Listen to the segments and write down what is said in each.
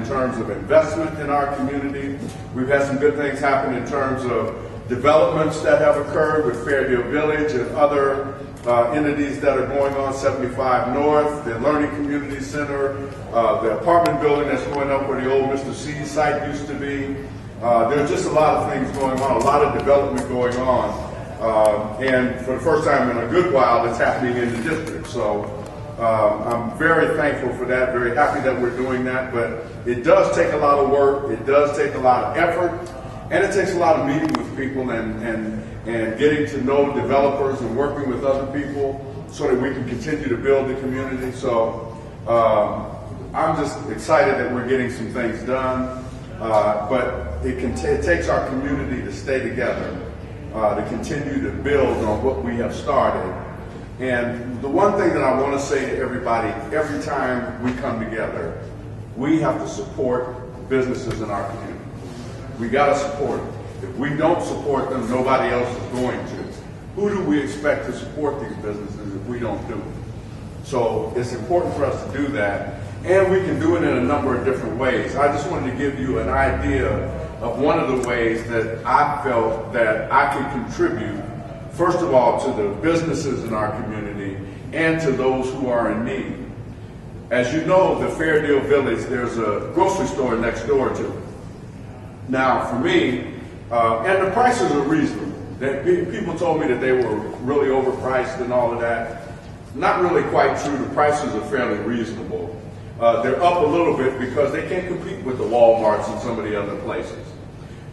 in terms of investment in our community. We've had some good things happen in terms of developments that have occurred with Fairdale Village and other entities that are going on, 75 North, the Learning Community Center, the apartment building that's going up where the old Mr. C site used to be. There's just a lot of things going on, a lot of development going on. And for the first time in a good while, it's happening in the district. So I'm very thankful for that, very happy that we're doing that. But it does take a lot of work, it does take a lot of effort, and it takes a lot of meeting with people and getting to know developers and working with other people so that we can continue to build the community. So I'm just excited that we're getting some things done, but it takes our community to stay together, to continue to build on what we have started. And the one thing that I want to say to everybody, every time we come together, we have to support businesses in our community. We got to support them. If we don't support them, nobody else is going to. Who do we expect to support these businesses if we don't do it? So it's important for us to do that, and we can do it in a number of different ways. I just wanted to give you an idea of one of the ways that I felt that I could contribute, first of all, to the businesses in our community and to those who are in need. As you know, the Fairdale Village, there's a grocery store next door to it. Now, for me, and the prices are reasonable. People told me that they were really overpriced and all of that. Not really quite true. The prices are fairly reasonable. They're up a little bit because they can't compete with the Walmarts and some of the other places.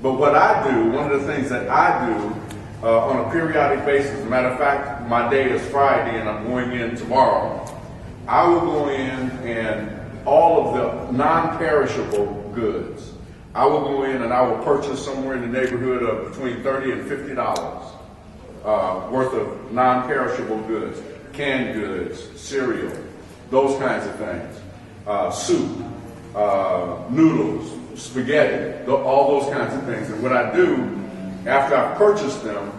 But what I do, one of the things that I do on a periodic basis, as a matter of fact, my day is Friday and I'm going in tomorrow, I will go in and all of the non-perishable goods, I will go in and I will purchase somewhere in the neighborhood of between $30 and $50 worth of non-perishable goods, canned goods, cereal, those kinds of things, soup, noodles, spaghetti, all those kinds of things. And what I do, after I've purchased them,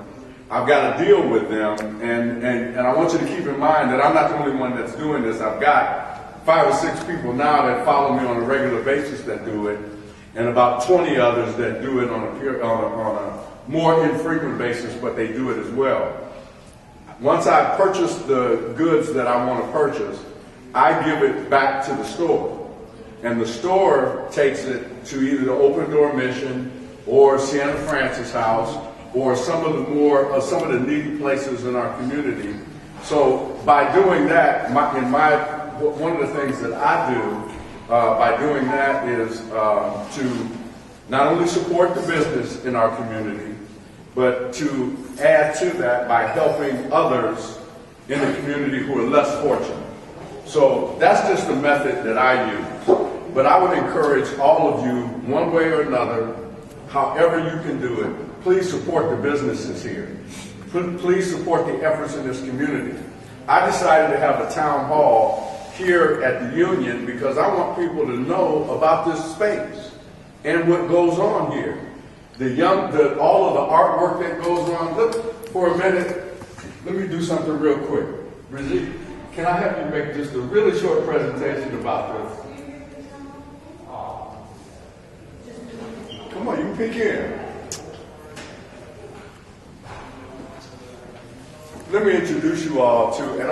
I've got to deal with them, and I want you to keep in mind that I'm not the only one that's doing this. I've got 5 or 6 people now that follow me on a regular basis that do it, and about 20 others that do it on a more infrequent basis, but they do it as well. Once I purchase the goods that I want to purchase, I give it back to the store. And the store takes it to either the Open Door Mission or Sienna Francis House or some of the needy places in our community. So by doing that, one of the things that I do by doing that is to not only support the business in our community, but to add to that by helping others in the community who are less fortunate. So that's just the method that I use. But I would encourage all of you, one way or another, however you can do it, please support the businesses here. Please support the efforts in this community. I decided to have a town hall here at the Union because I want people to know about this space and what goes on here. All of the artwork that goes on. Look, for a minute, let me do something real quick. Brigitte, can I have you make just a really short presentation about this? Come on, you can peek in. Let me introduce you all to, and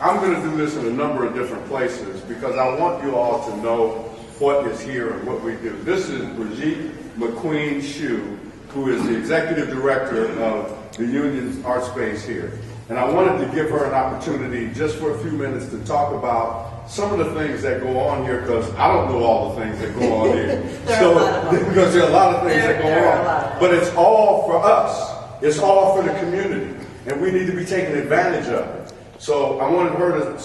I'm going to do this in a number of different places because I want you all to know what is here and what we do. This is Brigitte McQueen Shue, who is the executive director of the Union's art space here. And I wanted to give her an opportunity just for a few minutes to talk about some of the things that go on here, because I don't know all the things that go on here. Because there are a lot of things that go on. But it's all for us. It's all for the community. And we need to be taking advantage of it. So I wanted her to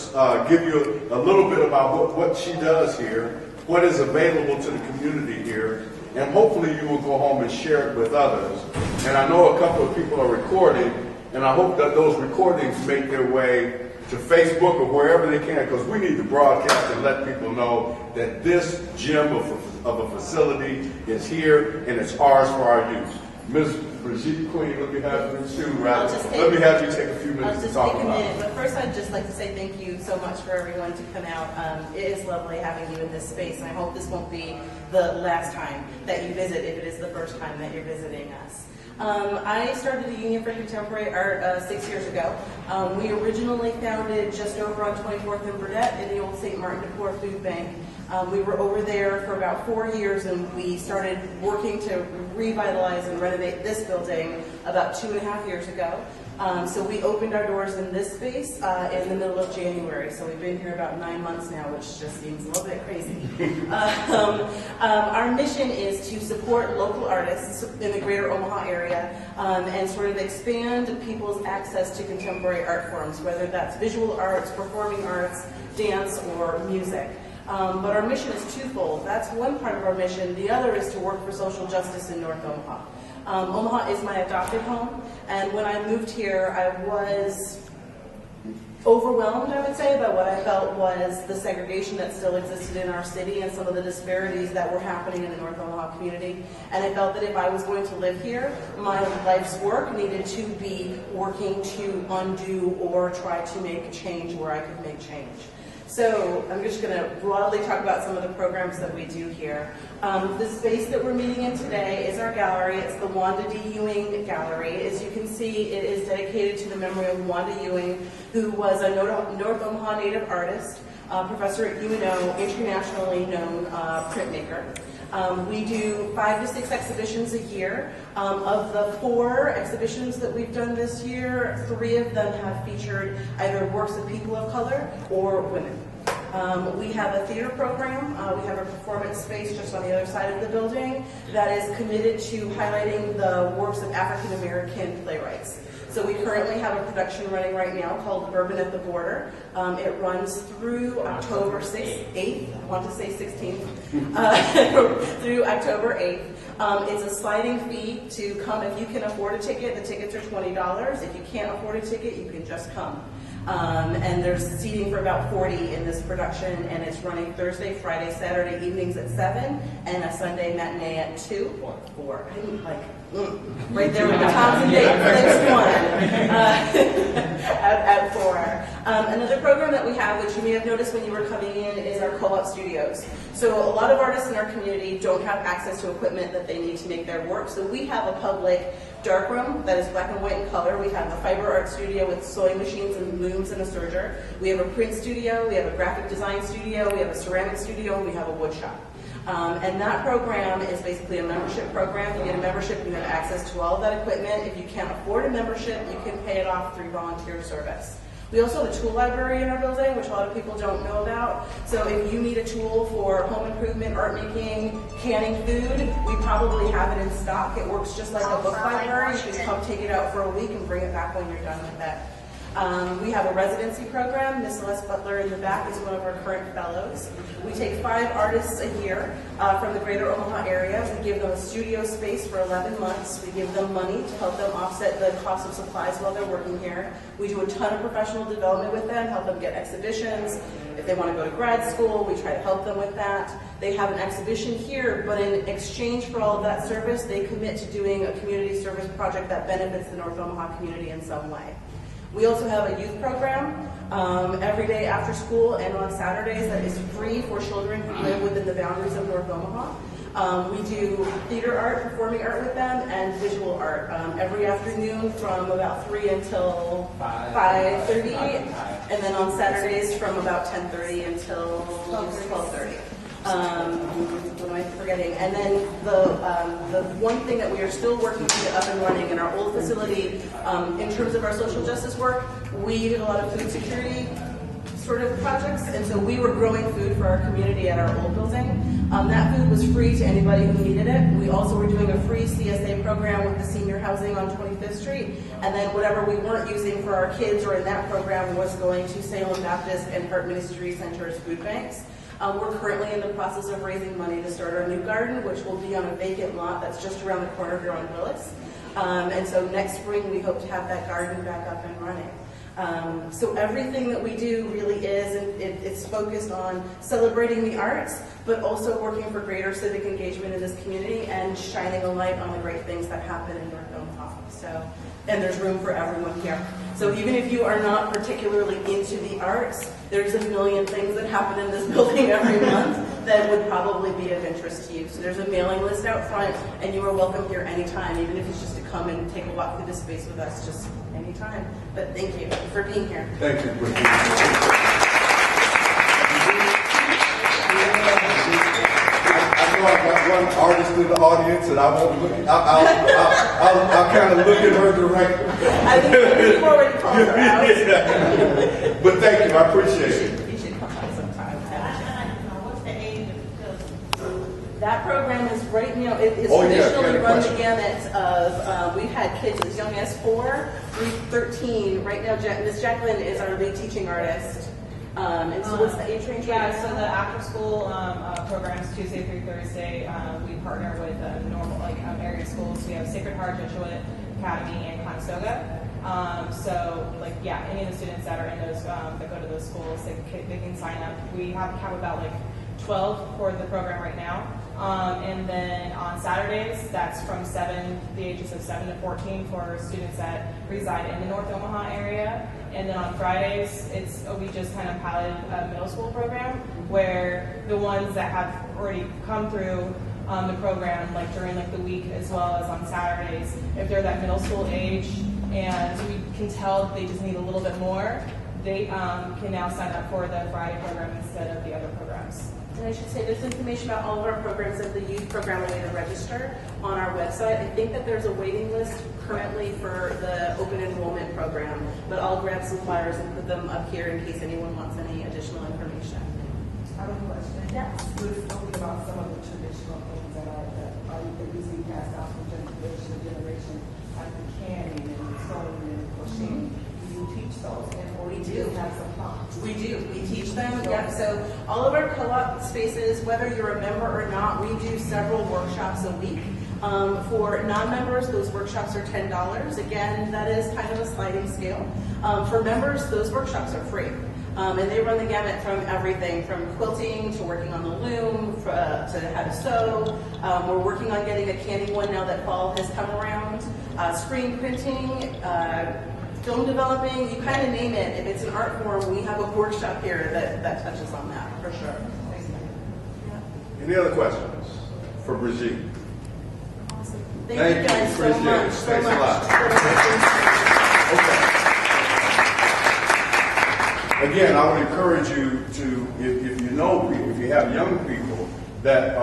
give you a little bit about what she does here, what is available to the community here, and hopefully you will go home and share it with others. And I know a couple of people are recording, and I hope that those recordings make their way to Facebook or wherever they can, because we need to broadcast and let people know that this gem of a facility is here and it's ours for our use. Ms. Brigitte Queen, let me have you Let me have you take a few minutes to talk about it. But first, I'd just like to say thank you so much for everyone to come out. It is lovely having you in this space, and I hope this won't be the last time that you visit, if it is the first time that you're visiting us. I started the Union for Contemporary Art 6 years ago. We originally founded just over on 24th and Burdett in the old St. Martin Decor Food Bank. We were over there for about 4 years, and we started working to revitalize and renovate this building about 2.5 years ago. So we opened our doors in this space in the middle of January. So we've been here about 9 months now, which just seems a little bit crazy. Our mission is to support local artists in the greater Omaha area and sort of expand people's access to contemporary art forms, whether that's visual arts, performing arts, dance, or music. But our mission is twofold. That's one part of our mission. The other is to work for social justice in North Omaha. Omaha is my adopted home, and when I moved here, I was overwhelmed, I would say, by what I felt was the segregation that still existed in our city and some of the disparities that were happening in the North Omaha community. And I felt that if I was going to live here, my life's work needed to be working to undo or try to make change where I could make change. So I'm just going to broadly talk about some of the programs that we do here. The space that we're meeting in today is our gallery. It's the Wanda D. Ewing Gallery. As you can see, it is dedicated to the memory of Wanda Ewing, who was a North Omaha native artist, professor at UNO, internationally known printmaker. We do 5 to 6 exhibitions a year. Of the 4 exhibitions that we've done this year, 3 of them have featured either works of people of color or women. We have a theater program. We have a performance space just on the other side of the building that is committed to highlighting the works of African American playwrights. So we currently have a production running right now called Bourbon at the Border. It runs through October 8th, I want to say 16th, through October 8th. It's a sliding fee to come. If you can afford a ticket, the tickets are $20. If you can't afford a ticket, you can just come. And there's seating for about 40 in this production, and it's running Thursday, Friday, Saturday evenings at 7, and a Sunday matinee at 2 or 4. I didn't right there with the times and dates for this one at 4. Another program that we have, which you may have noticed when you were coming in, is our co-op studios. So a lot of artists in our community don't have access to equipment that they need to make their work, so we have a public darkroom that is black and white in color. We have a fiber art studio with sewing machines and looms and a serger. We have a print studio, we have a graphic design studio, we have a ceramic studio, and we have a wood shop. And that program is basically a membership program. You get a membership, you have access to all of that equipment. If you can't afford a membership, you can pay it off through volunteer service. We also have a tool library in our building, which a lot of people don't know about. So if you need a tool for home improvement, art making, canning food, we probably have it in stock. It works just like a book library. You can come take it out for a week and bring it back when you're done with it. We have a residency program. Miss Celeste Butler in the back is one of our current fellows. We take 5 artists a year from the greater Omaha area. We give them a studio space for 11 months. We give them money to help them offset the cost of supplies while they're working here. We do a ton of professional development with them, help them get exhibitions. If they want to go to grad school, we try to help them with that. They have an exhibition here, but in exchange for all of that service, they commit to doing a community service project that benefits the North Omaha community in some way. We also have a youth program every day after school and on Saturdays that is free for children who live within the boundaries of North Omaha. We do theater art, performing art with them, and visual art every afternoon from about 3 until 5:30, and then on Saturdays from about 10:30 until 12:30. What am I forgetting? And then the one thing that we are still working to get up and running in our old facility, in terms of our social justice work, we did a lot of food security sort of projects, and so we were growing food for our community at our old building. That food was free to anybody who needed it. We also were doing a free CSA program with the senior housing on 25th Street, and then whatever we weren't using for our kids or in that program was going to Salem Baptist and Heart Ministry Center's food banks. We're currently in the process of raising money to start our new garden, which will be on a vacant lot that's just around the corner here on Willis. And so next spring we hope to have that garden back up and running. So everything that we do really is, and it's focused on celebrating the arts, but also working for greater civic engagement in this community and shining a light on the great things that happen in North Omaha. So, and there's room for everyone here. So even if you are not particularly into the arts, there's a million things that happen in this building every month that would probably be of interest to you. So there's a mailing list out front, and you are welcome here anytime, even if it's just to come and take a walk through this space with us, just anytime. But thank you for being here. Thank you, Brittany. I know I got one artist in the audience, and I won't look. I'll kind of look at her directly. I think you've already called her out. Yeah. But thank you, I appreciate it. You should come by sometime. What's the age of That program is right now, it's Oh, yeah, traditionally good run question. the gamut of, we've had kids as young as 4 through 13. Right now, Miss Jacqueline is our lead teaching artist. And so what's the age range? Yeah, so the after school programs Tuesday through Thursday, we partner with normal area schools. We have Sacred Heart, Jesuit Academy, and Conestoga. So like any of the students that are in those that go to those schools, they can sign up. We have about 12 for the program right now. And then on Saturdays, that's from the ages of 7 to 14 for students that reside in the North Omaha area. And then on Fridays, we just kind of piloted a middle school program where the ones that have already come through the program, during the week as well as on Saturdays, if they're that middle school age and we can tell they just need a little bit more, they can now sign up for the Friday program instead of the other programs. And I should say there's information about all of our programs at the youth program way to register on our website. I think that there's a waiting list currently for the open enrollment program, but I'll grab some flyers and put them up here in case anyone wants any additional information. I have a question. Yes. We were talking about some of the traditional things that are usually passed down from generation to generation, like the canning and sewing and crocheting. Do you teach those? Or We do do. you have some prompts? We do. We teach them. Yeah. So all of our co-op spaces, whether you're a member or not, we do several workshops a week. For non-members, those workshops are $10. Again, that is kind of a sliding scale. For members, those workshops are free. And they run the gamut from everything from quilting to working on the loom to how to sew. We're working on getting a canning one now that fall has come around. Screen printing, film developing, you kind of name it. If it's an art form, we have a workshop here that touches on that for sure. Any other questions for Brigitte? Awesome. Thank you you. guys so Appreciate much. it. So Thanks a much. lot. Okay. Again, I would encourage you to, if you know people, if you have young people that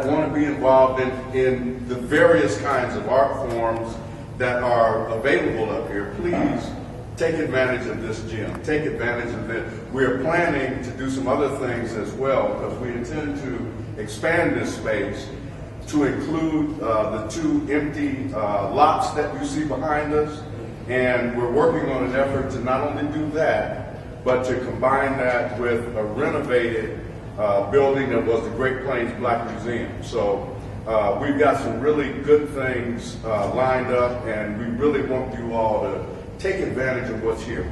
want to be involved in the various kinds of art forms that are available up here, please take advantage of this gym. Take advantage of it. We are planning to do some other things as well because we intend to expand this space to include the 2 empty lots that you see behind us. And we're working on an effort to not only do that, but to combine that with a renovated building that was the Great Plains Black Museum. So we've got some really good things lined up, and we really want you all to take advantage of what's here.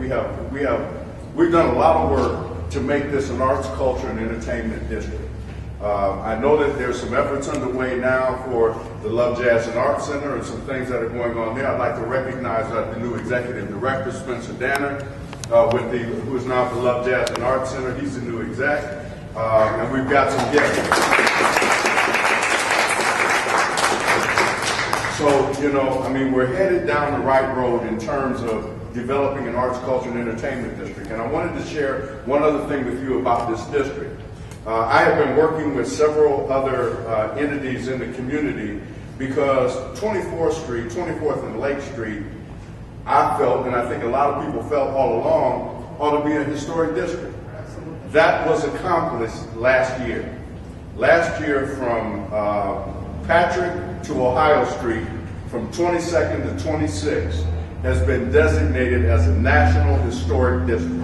We've done a lot of work to make this an arts, culture, and entertainment district. I know that there's some efforts underway now for the Love Jazz and Art Center and some things that are going on there. I'd like to recognize the new executive director, Spencer Danner, who is now at the Love Jazz and Art Center. He's the new exec. And we've got some guests. So, we're headed down the right road in terms of developing an arts, culture, and entertainment district. And I wanted to share one other thing with you about this district. I have been working with several other entities in the community because 24th and Lake Street, I felt, and I think a lot of people felt all along, ought to be a historic district. That was accomplished last year. Last year from Patrick to Ohio Street, from 22nd to 26th, has been designated as a National Historic District,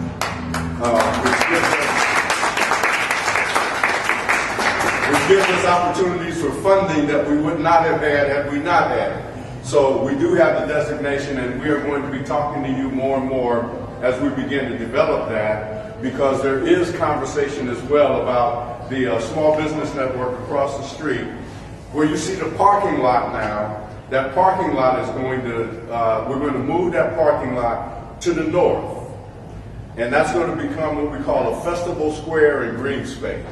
which gives us opportunities for funding that we would not have had we not had it. So we do have the designation, and we are going to be talking to you more and more as we begin to develop that, because there is conversation as well about the small business network across the street, where you see the parking lot now. That parking lot is going to, we're going to move that parking lot to the north. And that's going to become what we call a festival square and green space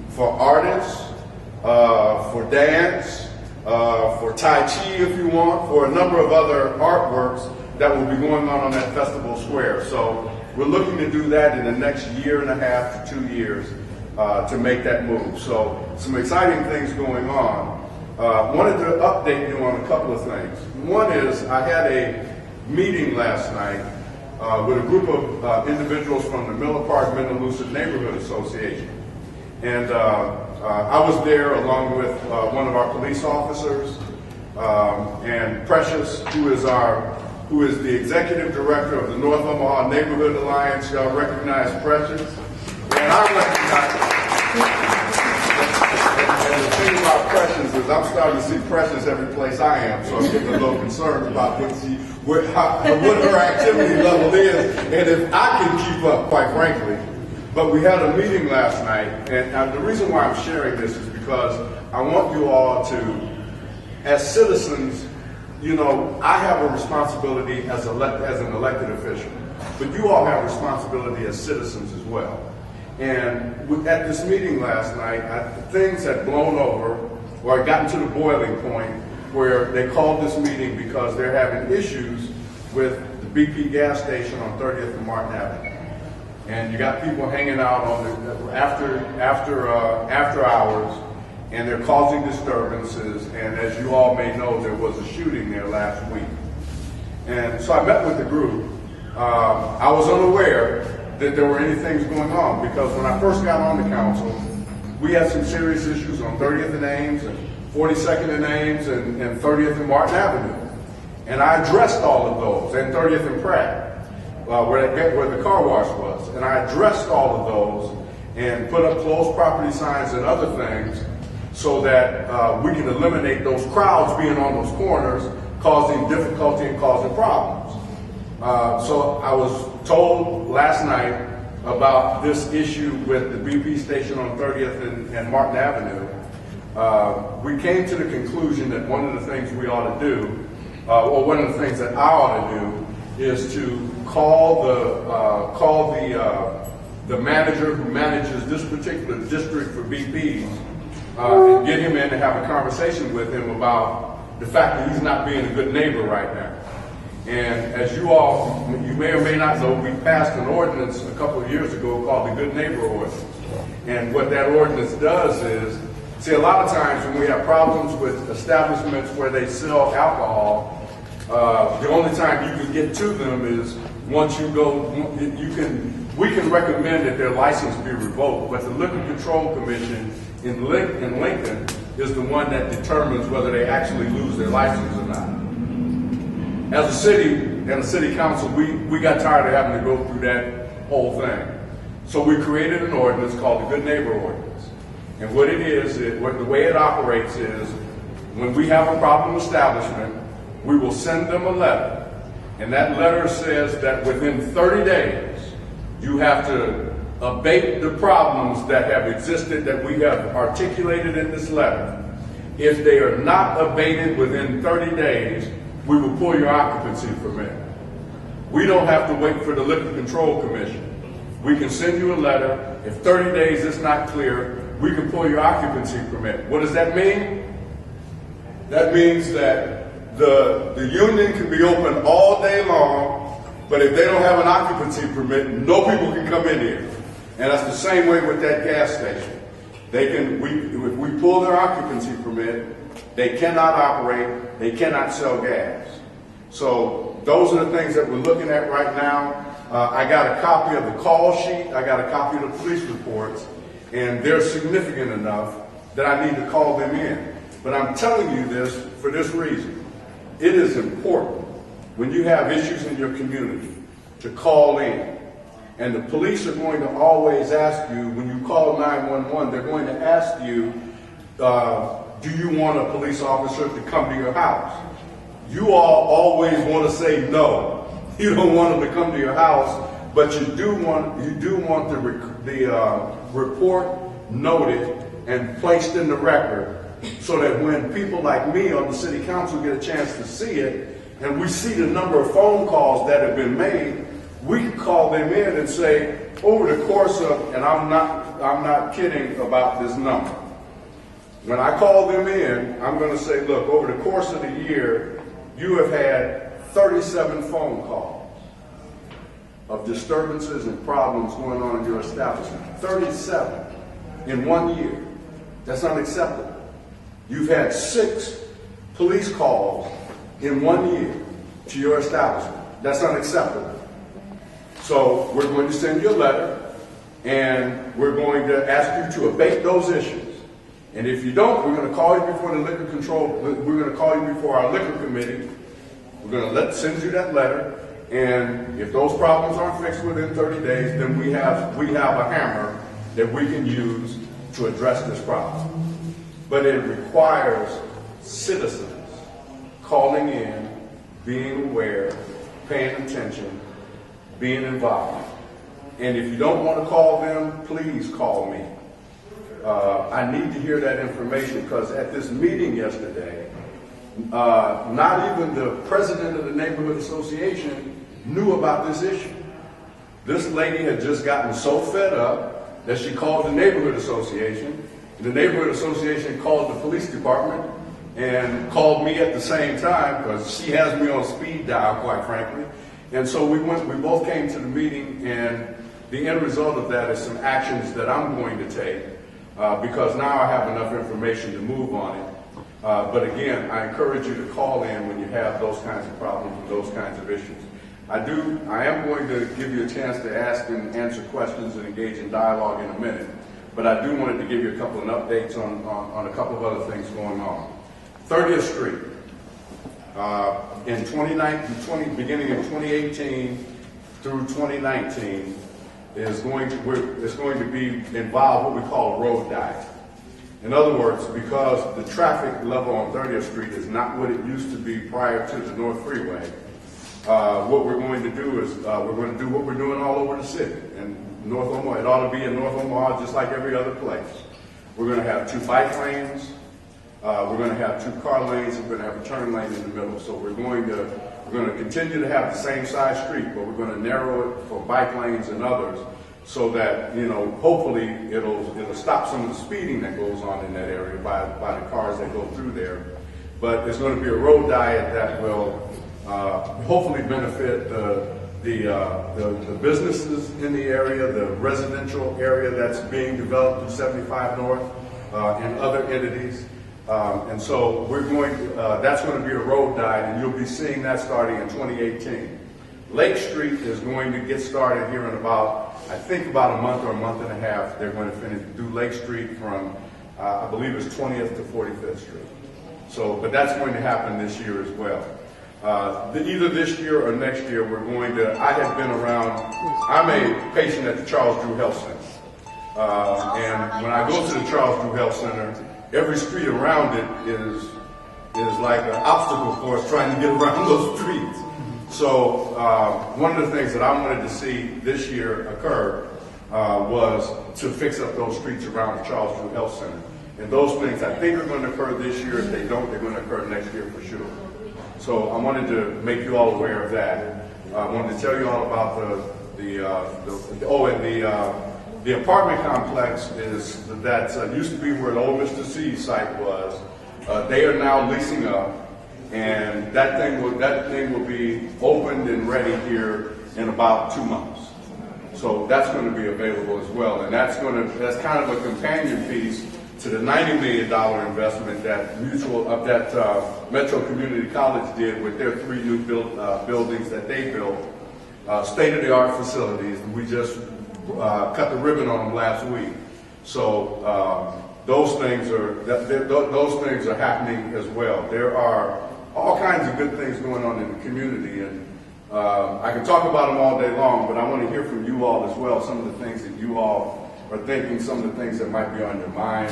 for artists, for dance, for Tai Chi if you want, for a number of other artworks that will be going on that festival square. So we're looking to do that in the next year and a half to 2 years to make that move. So some exciting things going on. Wanted to update you on a couple of things. One is I had a meeting last night with a group of individuals from the Miller Park Mendocino Neighborhood Association. And I was there along with one of our police officers and Precious, who is the executive director of the North Omaha Neighborhood Alliance. Y'all recognize Precious? And I recognize. And the thing about Precious is I'm starting to see Precious every place I am, so I'm getting a little concerned about what her activity level is, and if I can keep up, quite frankly. But we had a meeting last night, and the reason why I'm sharing this is because I want you all to, as citizens, you know, I have a responsibility as an elected official, but you all have responsibility as citizens as well. And at this meeting last night, things had blown over, or had gotten to the boiling point where they called this meeting because they're having issues with the BP gas station on 30th and Martin Avenue. And you got people hanging out on after hours, and they're causing disturbances. And as you all may know, there was a shooting there last week. And so I met with the group. I was unaware that there were any things going on, because when I first got on the council, we had some serious issues on 30th and Ames and 42nd and Ames and 30th and Martin Avenue. And I addressed all of those, and 30th and Pratt, where the car wash was. And I addressed all of those and put up closed property signs and other things so that we can eliminate those crowds being on those corners, causing difficulty and causing problems. So I was told last night about this issue with the BP station on 30th and Martin Avenue. We came to the conclusion that one of the things we ought to do, or one of the things that I ought to do, is to call the manager who manages this particular district for BPs and get him in to have a conversation with him about the fact that he's not being a good neighbor right now. And as you may or may not know, we passed an ordinance a couple of years ago called the Good Neighbor Ordinance. And what that ordinance does is, see, a lot of times when we have problems with establishments where they sell alcohol, the only time you can get to them is once you go, we can recommend that their license be revoked, but the Liquor Control Commission in Lincoln is the one that determines whether they actually lose their license or not. As a city and a city council, we got tired of having to go through that whole thing. So we created an ordinance called the Good Neighbor Ordinance. And what it is, the way it operates is, when we have a problem establishment, we will send them a letter. And that letter says that within 30 days, you have to abate the problems that have existed that we have articulated in this letter. If they are not abated within 30 days, we will pull your occupancy permit. We don't have to wait for the Liquor Control Commission. We can send you a letter. If 30 days is not clear, we can pull your occupancy permit. What does that mean? That means that the union can be open all day long, but if they don't have an occupancy permit, no people can come in here. And that's the same way with that gas station. If we pull their occupancy permit, they cannot operate, they cannot sell gas. So those are the things that we're looking at right now. I got a copy of the call sheet, I got a copy of the police reports, and they're significant enough that I need to call them in. But I'm telling you this for this reason. It is important when you have issues in your community to call in. And the police are going to always ask you, when you call 911, they're going to ask you, do you want a police officer to come to your house? You all always want to say no. You don't want them to come to your house but you do want the report noted and placed in the record, so that when people like me on the city council get a chance to see it, and we see the number of phone calls that have been made, we can call them in and say, over the course of, and I'm not kidding about this number. When I call them in, I'm going to say, look, over the course of the year, you have had 37 phone calls of disturbances and problems going on in your establishment. 37 in 1 year. That's unacceptable. You've had 6 police calls in 1 year to your establishment. That's unacceptable. So we're going to send you a letter, and we're going to ask you to abate those issues. And if you don't, we're going to call you before the liquor control. We're going to call you before our liquor committee. We're going to send you that letter, and if those problems aren't fixed within 30 days, then we have a hammer that we can use to address this problem. But it requires citizens calling in, being aware, paying attention, being involved. And if you don't want to call them, please call me. I need to hear that information, because at this meeting yesterday, not even the president of the neighborhood association knew about this issue. This lady had just gotten so fed up that she called the neighborhood association. The neighborhood association called the police department and called me at the same time, because she has me on speed dial, quite frankly. And so we both came to the meeting, and the end result of that is some actions that I'm going to take, because now I have enough information to move on it. But again, I encourage you to call in when you have those kinds of problems and those kinds of issues. I am going to give you a chance to ask and answer questions and engage in dialogue in a minute, but I do wanted to give you a couple of updates on a couple of other things going on. 30th Street, beginning in 2018 through 2019, it's going to be involved what we call a road diet. In other words, because the traffic level on 30th Street is not what it used to be prior to the North Freeway, what we're going to do is we're going to do what we're doing all over the city. And North Omaha, it ought to be in North Omaha just like every other place. We're going to have 2 bike lanes. We're going to have 2 car lanes. We're going to have a turn lane in the middle. So we're going to continue to have the same size street, but we're going to narrow it for bike lanes and others, so that, hopefully it'll stop some of the speeding that goes on in that area by the cars that go through there. But there's going to be a road diet that will hopefully benefit the businesses in the area, the residential area that's being developed in 75 North, and other entities. And so that's going to be a road diet, and you'll be seeing that starting in 2018. Lake Street is going to get started here in about a month or a month and a half. They're going to do Lake Street from, I believe it's 20th to 45th Street. So, but that's going to happen this year as well. Either this year or next year, I'm a patient at the Charles Drew Health Center. And when I go to the Charles Drew Health Center, every street around it is like an obstacle course trying to get around those streets. So one of the things that I wanted to see this year occur was to fix up those streets around the Charles Drew Health Center. And those things I think are going to occur this year. If they don't, they're going to occur next year for sure. So I wanted to make you all aware of that. I wanted to tell you all about the apartment complex that used to be where the old Mr. C site was. They are now leasing up, and that thing will be opened and ready here in about 2 months. So that's going to be available as well, and that's kind of a companion piece to the $90 million investment that Metro Community College did with their 3 new buildings that they built, state-of-the-art facilities. We just cut the ribbon on them last week. So those things are happening as well. There are all kinds of good things going on in the community, and I can talk about them all day long, but I want to hear from you all as well, some of the things that you all are thinking, some of the things that might be on your mind,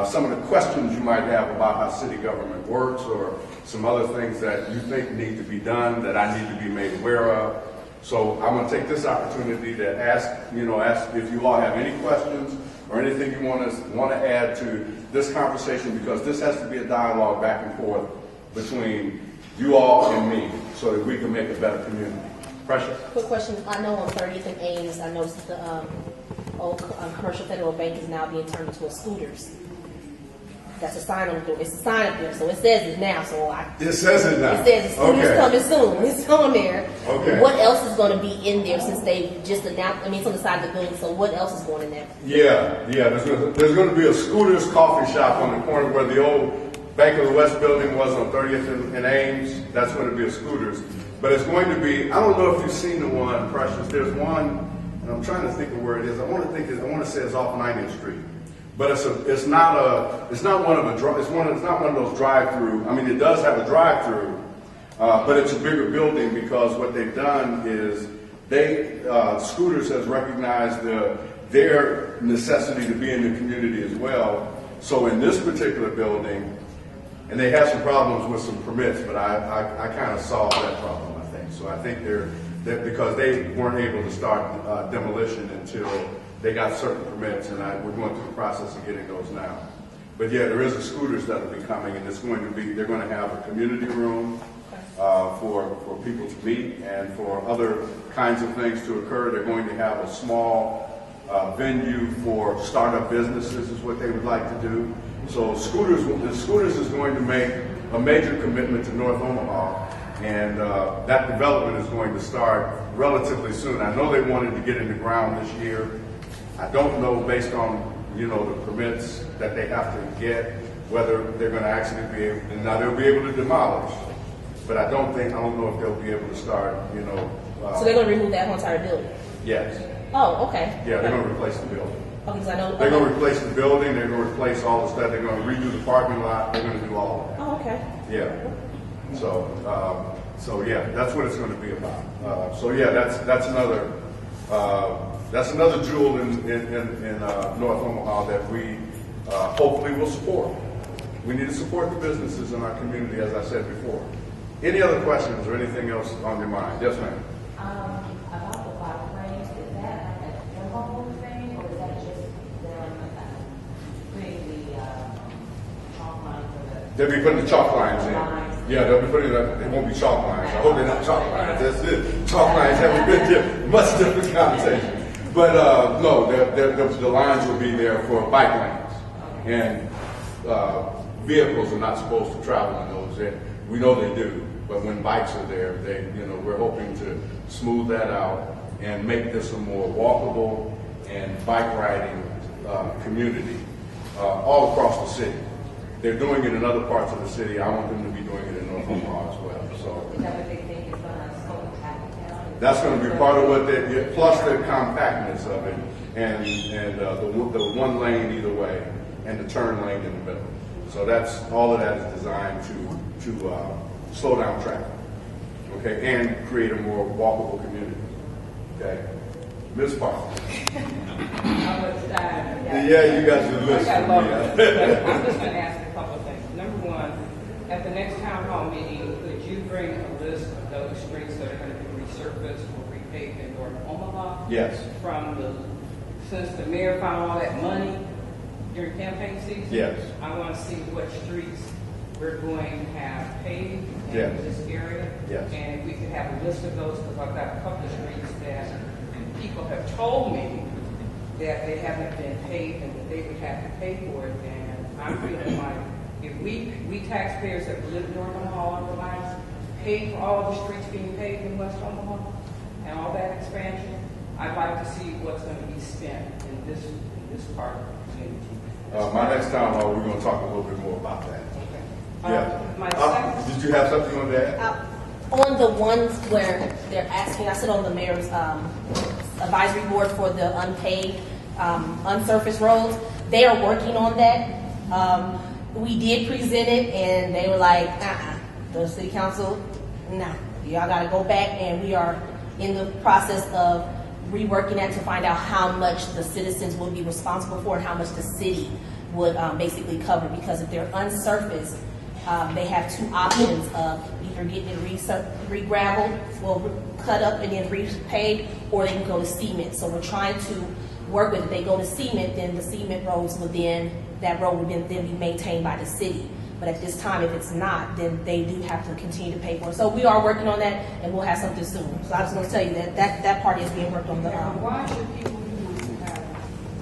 some of the questions you might have about how city government works, or some other things that you think need to be done that I need to be made aware of. So I'm going to take this opportunity to ask if you all have any questions or anything you want to add to this conversation, because this has to be a dialogue back and forth between you all and me so that we can make a better community. Precious? Quick question. I know on 30th and Ames, I noticed that the old Commercial Federal Bank is now being turned into a Scooters. That's a sign on the door. It's a sign up there, so it says it now. It says it now. It says Scooters Okay. coming soon. It's on there. Okay. What else is going to be in there since they just announced? I mean, it's on the side of the building. So what else is going in there? Yeah. There's going to be a Scooters coffee shop on the corner where the old Bank of the West building was on 30th and Ames. That's going to be a Scooters. But it's going to be, I don't know if you've seen the one, Precious. There's one, and I'm trying to think of where it is. I want to say it's off 90th Street. But it's not one of those drive-through. I mean, it does have a drive-through, but it's a bigger building because what they've done is Scooters has recognized their necessity to be in the community as well. So in this particular building, and they had some problems with some permits, but I kind of solved that problem, I think. So I think they're because they weren't able to start demolition until they got certain permits, and we're going through the process of getting those now. But yeah, there is a Scooters that will be coming, and they're going to have a community room for people to meet and for other kinds of things to occur. They're going to have a small venue for startup businesses is what they would like to do. So Scooters is going to make a major commitment to North Omaha, and that development is going to start relatively soon. I know they wanted to get in the ground this year. I don't know, based on the permits that they have to get, whether they're going to actually be able. And now they'll be able to demolish, but I don't know if they'll be able to start. So they're going to remove that whole entire building. Yes. Oh, okay. Yeah, they're going to replace the building. Okay, because I know. They're going to replace the building. They're going to replace all the stuff. They're going to redo the parking lot. They're going to do all of that. Oh, okay. Yeah. So yeah, that's what it's going to be about. So yeah, that's another. That's another jewel in North Omaha that we hopefully will support. We need to support the businesses in our community, as I said before. Any other questions or anything else on your mind? Yes, ma'am. About the bike lanes, is that like a demo thing, or is that just them putting the chalk line for the? They'll be putting the chalk lines in. Yeah, they'll be putting it. They won't be chalk lines. I hope they're not chalk lines. That's it. Chalk lines have a bit different, much different connotation. But no, the lines will be there for bike lanes, and vehicles are not supposed to travel in those. We know they do, but when bikes are there, we're hoping to smooth that out and make this a more walkable and bike riding community all across the city. They're doing it in other parts of the city. I want them to be doing it in North Omaha as well. So. Is that what they think is going to slow the traffic down? That's going to be part of what plus the compactness of it, and the one lane either way, and the turn lane in the middle. So all of that is designed to slow down traffic, okay, and create a more walkable community. Okay, Ms. Parker. Yeah, you got your list. I'm just going to ask a couple of things. Number one, at the next town hall meeting, could you bring a list of those streets that are going to be resurfaced or repaved in North Omaha? Yes. Since the mayor found all that money during campaign season? Yes. I want to see what streets we're going to have paved in Yes. this area. Yes. And if we could have a list of those, because I've got a couple of streets that people have told me that they haven't been paid and that they would have to pay for it. And I'm feeling like if we taxpayers that live in North Omaha all our lives pay for all the streets being paved in West Omaha and all that expansion, I'd like to see what's going to be spent in this part of the community. My next town hall, we're going to talk a little bit more about that. Okay. Yeah. My second. Did you have something on that? On the ones where they're asking, I sit on the mayor's advisory board for the unpaved, unsurfaced roads. They are working on that. We did present it, and they were like, the city council, no, y'all got to go back, and we are in the process of reworking that to find out how much the citizens would be responsible for and how much the city would basically cover, because if they're unsurfaced They have two options of either getting it re-gravelled, well, cut up and then repaved, or they can go to cement. So we're trying to work with, if they go to cement, then the cement roads would then, that road would then be maintained by the city. But at this time, if it's not, then they do have to continue to pay for it. So we are working on that, and we'll have something soon. So I was going to tell you that part is being worked on. Why should people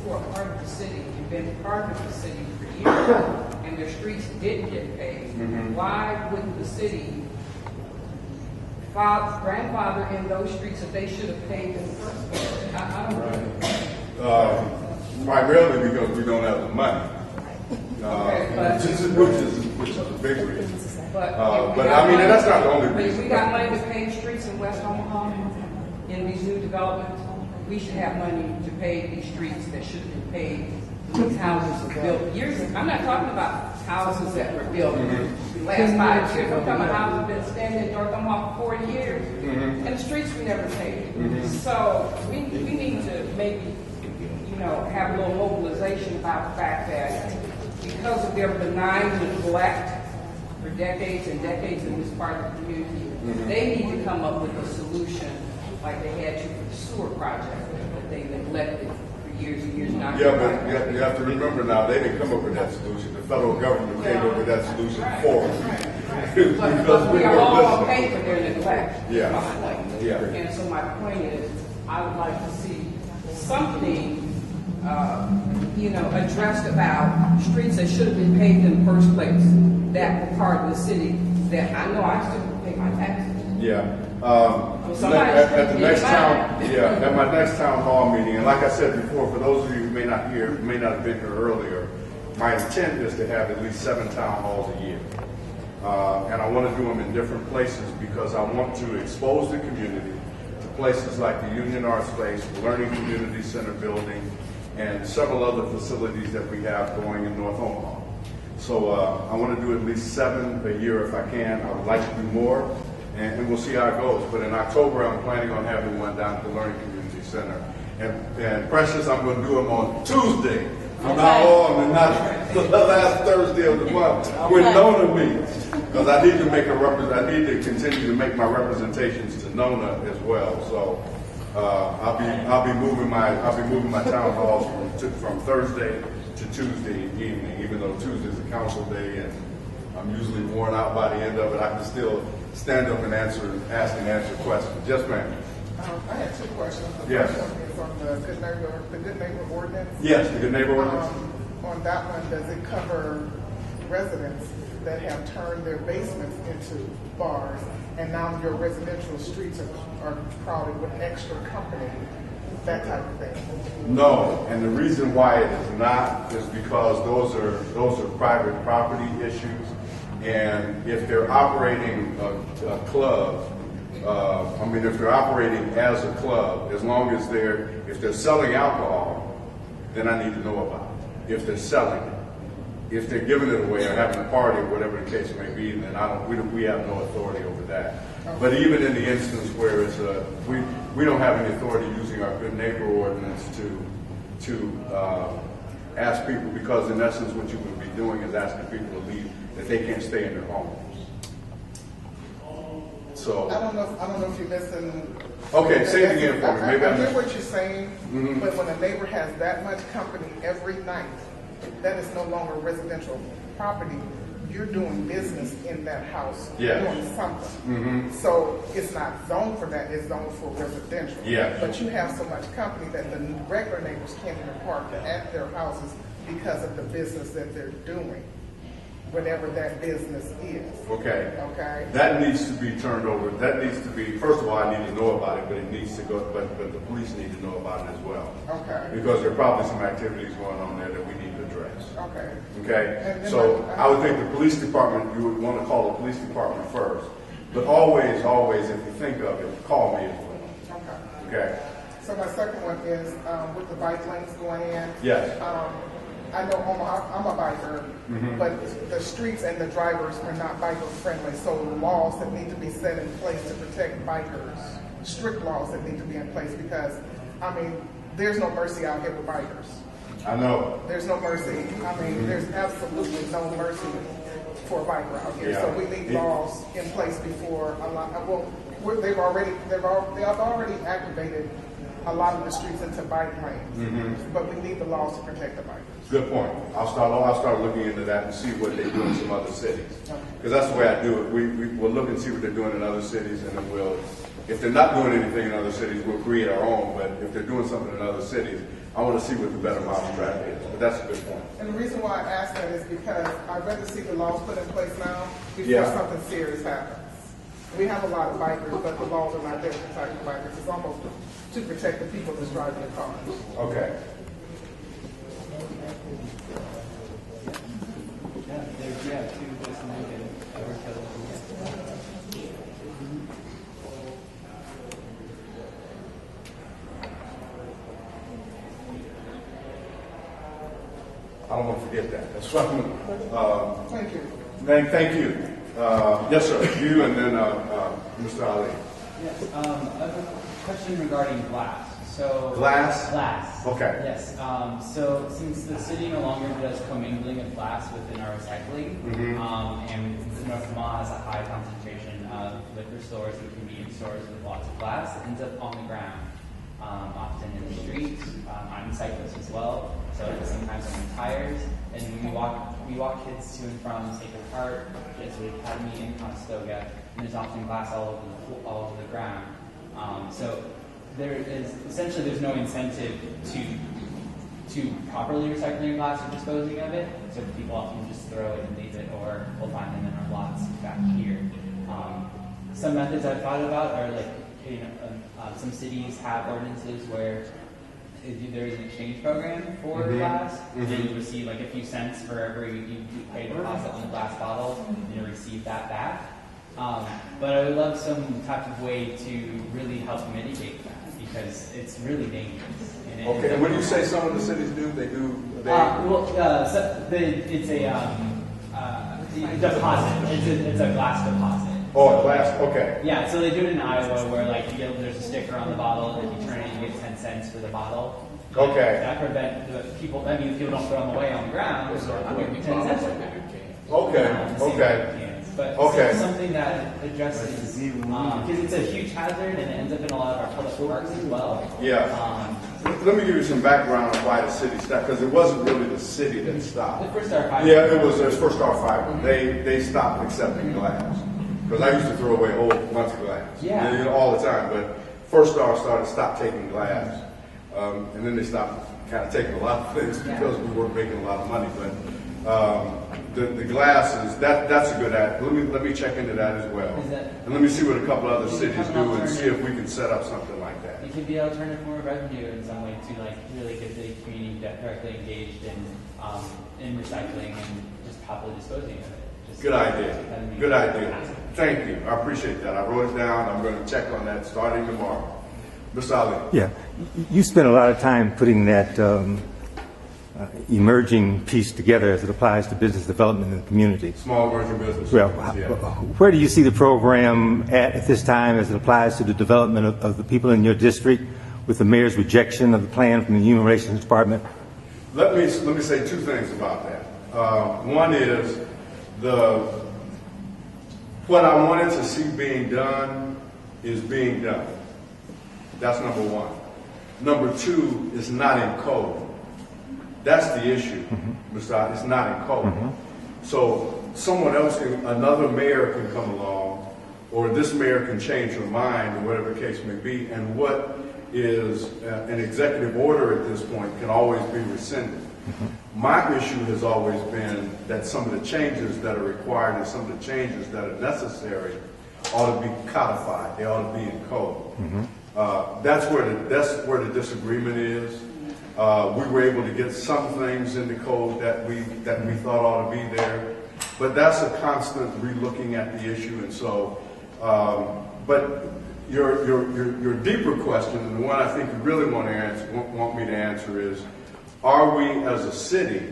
who are part of the city and been part of the city for years and their streets didn't get paved, why wouldn't the city grandfather in those streets that they should have paved in the first place? I don't know. Primarily because we don't have the money. Which is a big reason. But I mean, that's not the only But if reason. we got money to pave streets in West Omaha, in these new developments, we should have money to pave these streets that should have been paved. These houses were built years ago. I'm not talking about houses that were built in the last 5 years. I'm talking about houses that have been standing in North Omaha for 40 years, and the streets were never paved. So we need to maybe, have a little mobilization about the fact that because of their benign neglect for decades and decades in this part of the community, they need to come up with a solution like they had to for the sewer project that they neglected for years and years. Not Yeah, but you have to remember now, they didn't come up with that solution. The federal government came up with that solution for us. But we are all paying for their neglect. Yeah. Yeah. And so my point is, I would like to see something addressed about streets that should have been paved in the first place, that were part of the city, that I know I still pay my taxes. Yeah. At the next at my next town hall meeting, and like I said before, for those of you who may not have been here earlier, my intent is to have at least 7 town halls a year. And I want to do them in different places because I want to expose the community to places like the Union Arts Space, the Learning Community Center building, and several other facilities that we have going in North Omaha. So I want to do at least 7 a year if I can. I would like to do more, and we'll see how it goes. But in October, I'm planning on having one down at the Learning Community Center. And Precious, I'm going to do them on Tuesday from now on, and not the last Thursday of the month when Nona meets. Because I need to continue to make my representations to Nona as well. So I'll be moving my town halls from Thursday to Tuesday evening, even though Tuesday's a council day and I'm usually worn out by the end of it. I can still stand up and ask and answer questions. Yes, ma'am. I had 2 questions. The Yes. first one is on the Good Neighbor ordinance. Yes, the Good Neighbor ordinance. On that one, does it cover residents that have turned their basements into bars, and now your residential streets are crowded with extra company, that type of thing? No, and the reason why it is not is because those are private property issues, and if they're operating a club, if they're operating as a club, as long as if they're selling alcohol, then I need to know about it. If they're selling it. If they're giving it away or having a party or whatever the case may be, then we have no authority over that. But even in the instance where it's we don't have any authority using our Good Neighbor ordinance to ask people, because in essence what you would be doing is asking people to leave, that they can't stay in their homes. So I don't know if you're listening. Okay, say it again for me. Maybe I hear what you're saying, but when a neighbor has that much company every night, that is no longer residential property. You're doing business in that house, Yes. doing something. So it's not zoned for that, it's zoned for residential. Yes. But you have so much company that the regular neighbors can't even park at their houses because of the business that they're doing, whatever that business is. Okay. Okay? That needs to be turned over. That needs to be, first of all, I need to know about it, but it needs to go, but the police need to know about it as well. Okay. Because there are probably some activities going on there that we need to address. Okay. Okay? And then So I would think the police department, you would want to call the police department first. But always, if you think of it, call me as well. Okay. Okay? So my second one is with the bike lanes going in. Yes. I know I'm a biker, but the streets and the drivers are not biker friendly. So laws that need to be set in place to protect bikers, strict laws that need to be in place, because there's no mercy out here with bikers. I know. There's no mercy. There's absolutely no mercy for a biker out here. Yeah. So we need laws in place before a lot, they've already activated a lot of the streets into bike lanes. But we need the laws to protect the bikers. Good point. I'll start looking into that and see what they do in some other cities. Because that's the way I do it. We'll look and see what they're doing in other cities, and then if they're not doing anything in other cities, we'll create our own. But if they're doing something in other cities, I want to see what the better mousetrap is. But that's a good point. And the reason why I ask that is because I'd rather see the laws put in place now before Yeah. something serious happens. We have a lot of bikers, but the laws are not there to protect the bikers. It's almost to protect the people that's driving the cars. Okay. I don't want to forget that. That's what I'm. Thank you. Thank you. Yes, sir. You and then Mr. Ali. Yes, I have a question regarding glass. So Glass? Glass. Okay. Yes. So since the city no longer does commingling of glass within our recycling, and since North Omaha has a high concentration of liquor stores and convenience stores with lots of glass, it ends up on the ground, often in the streets. I'm a cyclist as well, so sometimes on the tires. And when we walk kids to and from Sacred Heart, Jesuit Academy, and Conestoga, and there's often glass all over the ground. So there's no incentive to properly recycle your glass or disposing of it. So people often just throw it and leave it, or we'll find them in our lots back here. Some methods I've thought about are like, some cities have ordinances where there is an exchange program for glass, and you receive like a few cents for every you pay a deposit on the glass bottle, and you receive that back. But I would love some type of way to really help mitigate that, because it's really dangerous. Okay. And when you say some of the cities do, it's a deposit. It's a glass deposit. Oh, glass. Okay. Yeah, so they do it in Iowa, where like there's a sticker on the bottle, and if you turn it, you get 10 cents for the bottle. Okay. That prevents people. I mean, if people don't throw them away on the ground, so I'll give you 10 cents. Okay. But Okay. something that addresses, because it's a huge hazard and it ends up in a lot of our public parks as well. Yeah. Let me give you some background on why the city stopped, because it wasn't really the city that stopped. The First Star Fiber. Yeah, it was First Star Fiber. They stopped accepting glass. Because I used to throw away whole bunch of glass. Yeah. All the time. But First Star stopped taking glass. And then they stopped kind of taking a lot of things because we weren't making a lot of money. But the glass that's a good ad. Let me check into that as well. And let me see what a couple other cities do and see if we can set up something like that. It could be an alternative form of revenue in some way to like really get the community directly engaged in recycling and just properly disposing of it. Good idea. Good idea. Thank you. I appreciate that. I wrote it down. I'm going to check on that starting tomorrow. Mr. Ali. Yeah. You spent a lot of time putting that emerging piece together as it applies to business development in the community. Small emerging business. Well, yeah. Where do you see the program at this time as it applies to the development of the people in your district with the mayor's rejection of the plan from the Human Relations Department? Let me say two things about that. One is what I wanted to see being done is being done. That's number one. Number two is not in code. That's the issue, Mr. It's not in code. So someone else, another mayor can come along, or this mayor can change her mind, or whatever the case may be, and what is an executive order at this point can always be rescinded. My issue has always been that some of the changes that are required and some of the changes that are necessary ought to be codified. They ought to be in code. That's where the disagreement is. We were able to get some things in the code that we thought ought to be there, but that's a constant relooking at the issue. And so, but your deeper question, and the one I think you really want me to answer is, are we as a city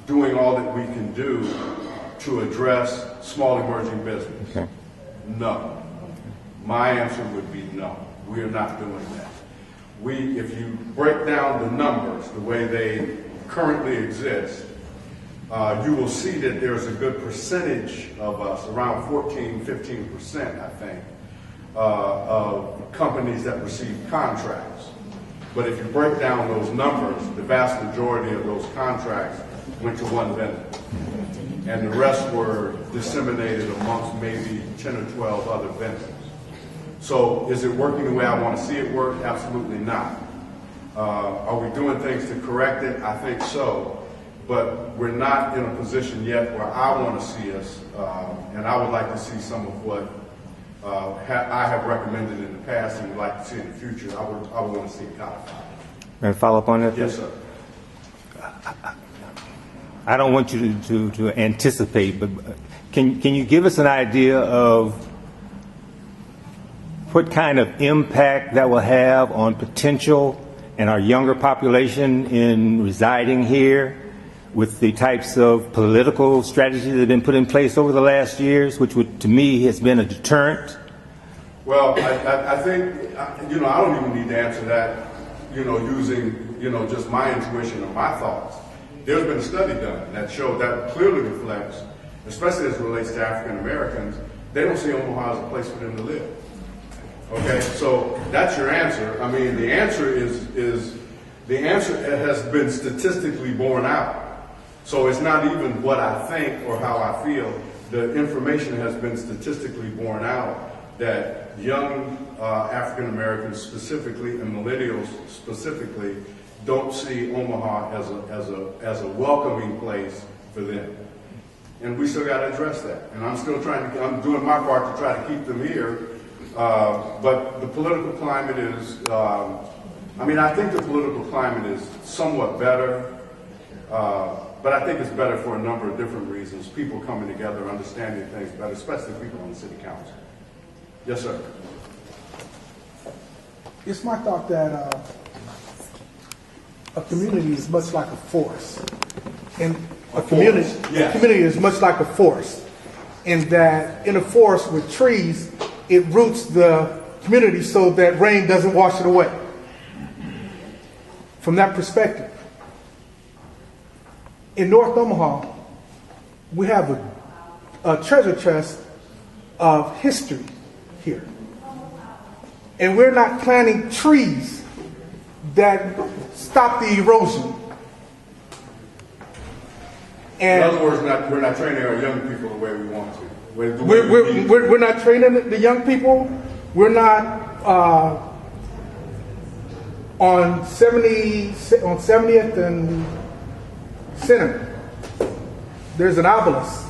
doing all that we can do to address small emerging business? Okay. No. My answer would be no. We are not doing that. If you break down the numbers the way they currently exist, you will see that there's a good percentage of us, around 14–15%, I think, of companies that receive contracts. But if you break down those numbers, the vast majority of those contracts went to one vendor. And the rest were disseminated amongst maybe 10 or 12 other vendors. So is it working the way I want to see it work? Absolutely not. Are we doing things to correct it? I think so. But we're not in a position yet where I want to see us, and I would like to see some of what I have recommended in the past and would like to see in the future. I would want to see it codified. May I follow up on that? Yes, sir. I don't want you to anticipate, but can you give us an idea of what kind of impact that will have on potential and our younger population in residing here with the types of political strategies that have been put in place over the last years, which would, to me, has been a deterrent? Well, I think, I don't even need to answer that, using, just my intuition or my thoughts. There's been a study done that showed that clearly reflects, especially as it relates to African Americans, they don't see Omaha as a place for them to live. Okay, so that's your answer. I mean, the answer has been statistically borne out. So it's not even what I think or how I feel. The information has been statistically borne out that young African Americans specifically and millennials specifically don't see Omaha as a welcoming place for them. And we still got to address that. And I'm doing my part to try to keep them here. But the political climate is, I think the political climate is somewhat better. But I think it's better for a number of different reasons. People coming together, understanding things better, especially people on the city council. Yes, sir. It's my thought that a community is much like a forest. And a community is much like a forest. In that in a forest with trees, it roots the community so that rain doesn't wash it away. From that perspective, in North Omaha, we have a treasure chest of history here. And we're not planting trees that stop the erosion. And in other words, we're not training our young people the way we want to. We're not training the young people. We're not on 70th and Center. There's an obelisk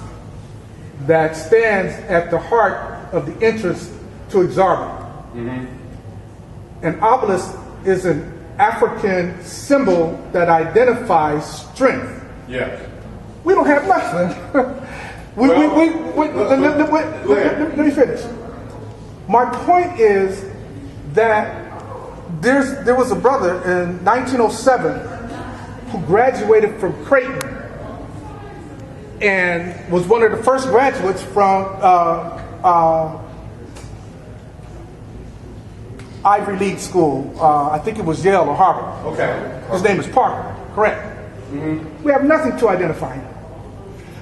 that stands at the heart of the entrance to Exarban. Mm-hmm. An obelisk is an African symbol that identifies strength. Yes. We don't have nothing. Let me finish. My point is that there was a brother in 1907 who graduated from Creighton and was one of the first graduates from Ivy League School. I think it was Yale or Harvard. Okay. His name is Parker, correct? Mm-hmm. We have nothing to identify him.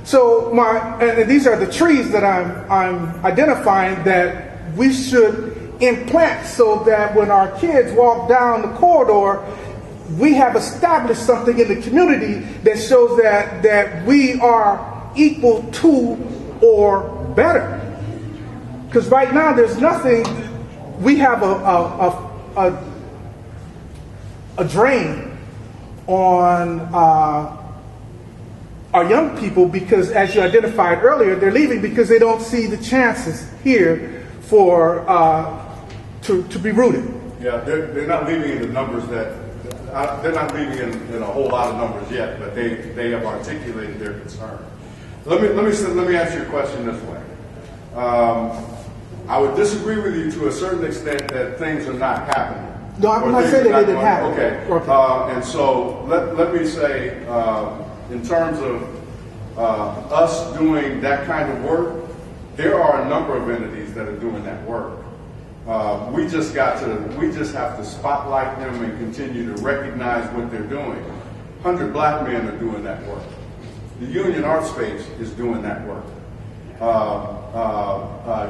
So and these are the trees that I'm identifying that we should implant so that when our kids walk down the corridor, we have established something in the community that shows that we are equal to or better. Because right now there's nothing. We have a drain on our young people because, as you identified earlier, they're leaving because they don't see the chances here for to be rooted. Yeah, they're not leaving in the numbers that. They're not leaving in a whole lot of numbers yet, but they have articulated their concern. Let me ask you a question this way. I would disagree with you to a certain extent that things are not happening. No, I'm not saying that they didn't happen. Okay. And so let me say, in terms of us doing that kind of work, there are a number of entities that are doing that work. We just have to spotlight them and continue to recognize what they're doing. 100 black men are doing that work. The Union Art Space is doing that work.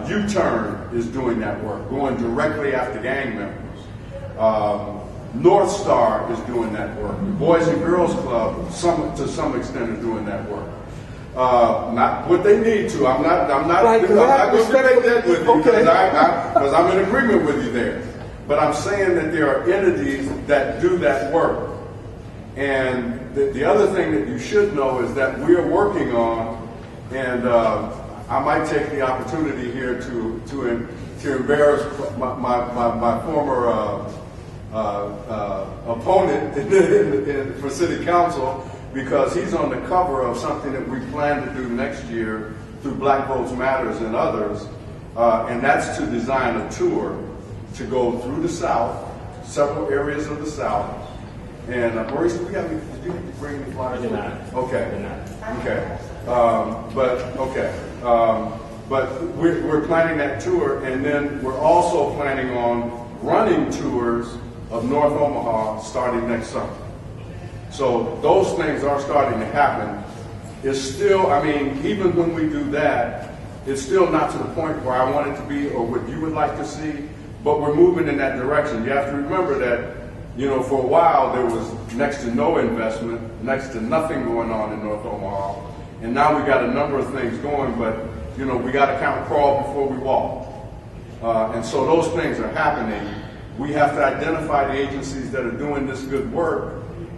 U-Turn is doing that work, going directly after gang members. North Star is doing that work. The Boys and Girls Club, to some extent, is doing that work. Not what they need to. I'm not Right, 'cause going I have to debate respect that with for- you okay. because I'm in agreement with you there. But I'm saying that there are entities that do that work. And the other thing that you should know is that we're working on, and I might take the opportunity here to embarrass my former opponent for city council, because he's on the cover of something that we plan to do next year through Black Votes Matters and others, and that's to design a tour to go through the South, several areas of the South. And Maurice, did you bring any flyers? I did not. Okay. Okay. But we're planning that tour, and then we're also planning on running tours of North Omaha starting next summer. So those things are starting to happen. It's still, I mean, even when we do that, it's still not to the point where I want it to be or what you would like to see, but we're moving in that direction. You have to remember that, you know, for a while there was next to no investment, next to nothing going on in North Omaha, and now we got a number of things going, but, you know, we got to kind of crawl before we walk. And so those things are happening. We have to identify the agencies that are doing this good work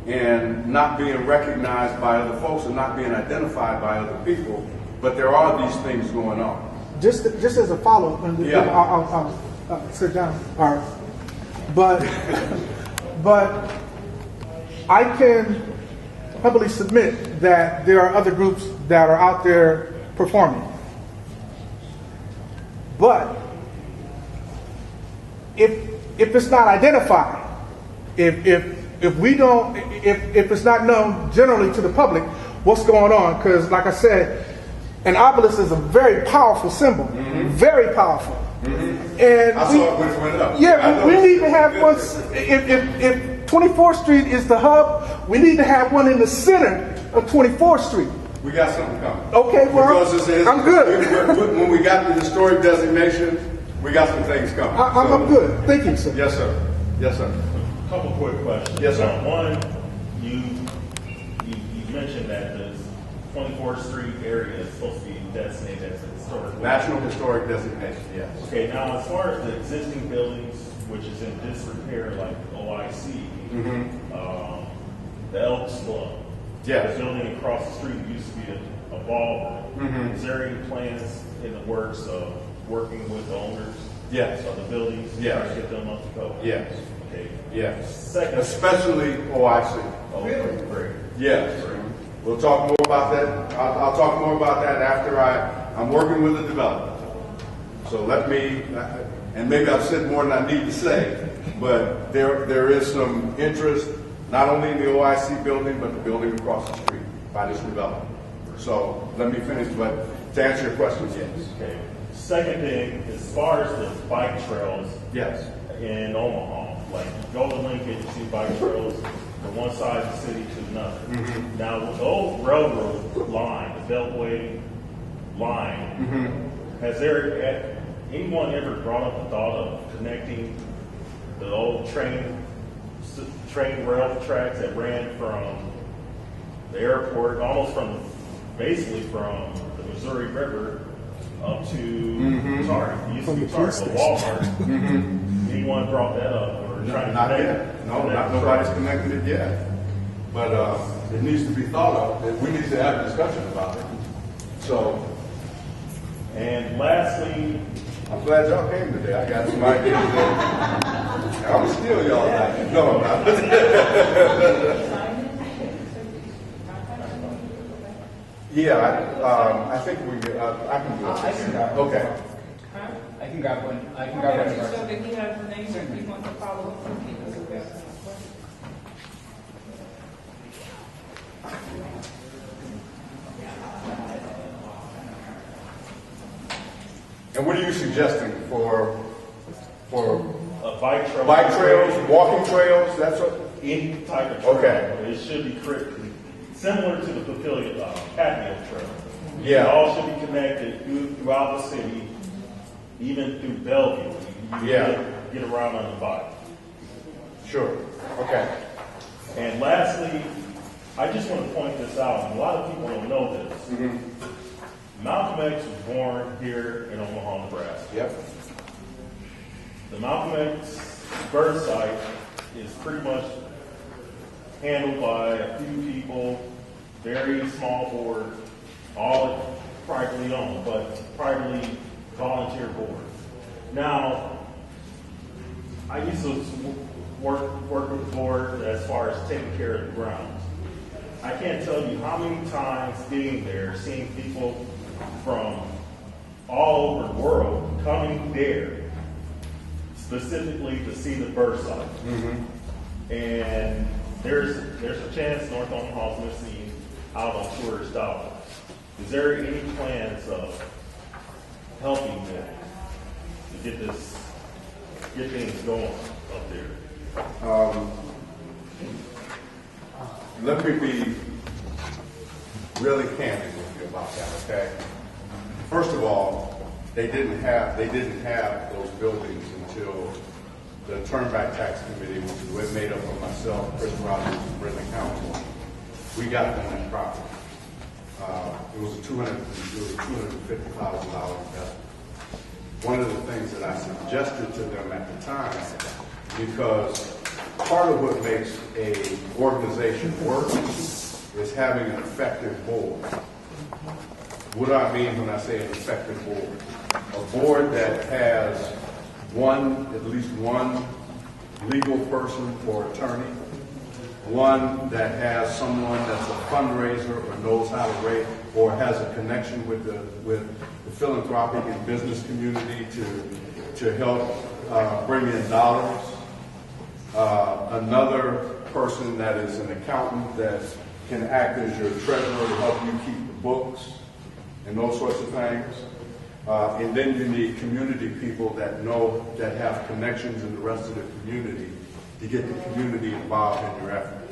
and not being recognized by other folks and not being identified by other people. But there are these things going on. Just as a follow-up, and then Yeah. I'll sit down. All right. But I can humbly submit that there are other groups that are out there performing. But if it's not identified, if it's not known generally to the public what's going on, because like I said, an obelisk is a very powerful symbol, very powerful. And I saw it when it went up. yeah, we need to have one. If 24th Street is the hub, we need to have one in the center of 24th Street. We got something coming. Okay, well, I'm good. When we got the historic designation, we got some things coming. I'm good. Thank you, sir. Yes, sir. Yes, sir. A couple quick questions. Yes, sir. One, you mentioned that the 24th Street area is supposed to be designated as a historic. National Historic Designation, yes. Okay, now as far as the existing buildings, which is in disrepair, like OIC, the Elks Club, Yes. the building across the street used to be a ballroom. Is there any plans in the works of working with the owners Yes. of the buildings to Yes. try to get them up to code? Yes. Okay. Yes. Second. Especially OIC. Okay, great. Yes. We'll talk more about that. I'll talk more about that after I'm working with the developer. So let me, and maybe I've said more than I need to say, but there is some interest, not only in the OIC building, but the building across the street by this developer. So let me finish, but to answer your question, yes. Okay. Second thing, as far as the bike trails Yes. in Omaha, like you go to Lincoln, you see bike trails from one side of the city to another. Now, with the old railroad line, the Beltway line, has anyone ever brought up the thought of connecting the old train rail tracks that ran from the airport, basically from the Missouri River up to Target? It used to be Target, but Walmart. Anyone brought that up or trying to Not connect yet. it? No, nobody's connected it yet. But it needs to be thought of. We need to have a discussion about it. So, And lastly, I'm glad y'all came today. I got some ideas there. I'm gonna steal y'all that. No, I'm not. Yeah, I think we. I can do it. I can grab Okay. I can grab one. I can I grab want one. to show that he has the names and he wants to follow up with people who have questions. And what are you suggesting for a bike trail. bike trails, walking trails? That's what. Any type of trail. Okay. It should be similar to the pavilion, patio trail. Yeah. It all should be connected throughout the city, even through Bellevue. You Yeah. get around on the bike. Sure. Okay. And lastly, I just want to point this out, and a lot of people don't know this. Malcolm X was born here in Omaha, Nebraska. Yep. The Malcolm X birth site is pretty much handled by a few people, very small board, all privately owned, but privately volunteer board. Now, I used to work with the board as far as taking care of the grounds. I can't tell you how many times being there, seeing people from all over the world coming there specifically to see the birth site. And there's a chance North Omaha's missing out on tourist dollars. Is there any plans of helping them to get things going up there? Let me be really candid with you about that, okay? First of all, they didn't have those buildings until the Turnback Tax Committee, which was made up of myself, Chris Rogers, and Brenda Council. We got them that property. It was a $250,000 investment. One of the things that I suggested to them at the time, because part of what makes a organization work is having an effective board. What do I mean when I say an effective board? A board that has at least one legal person or attorney, one that has someone that's a fundraiser or knows how to raise, or has a connection with the philanthropic and business community to help bring in dollars. Another person that is an accountant that can act as your treasurer to help you keep the books and those sorts of things. And then you need community people that have connections in the rest of the community to get the community involved in your effort.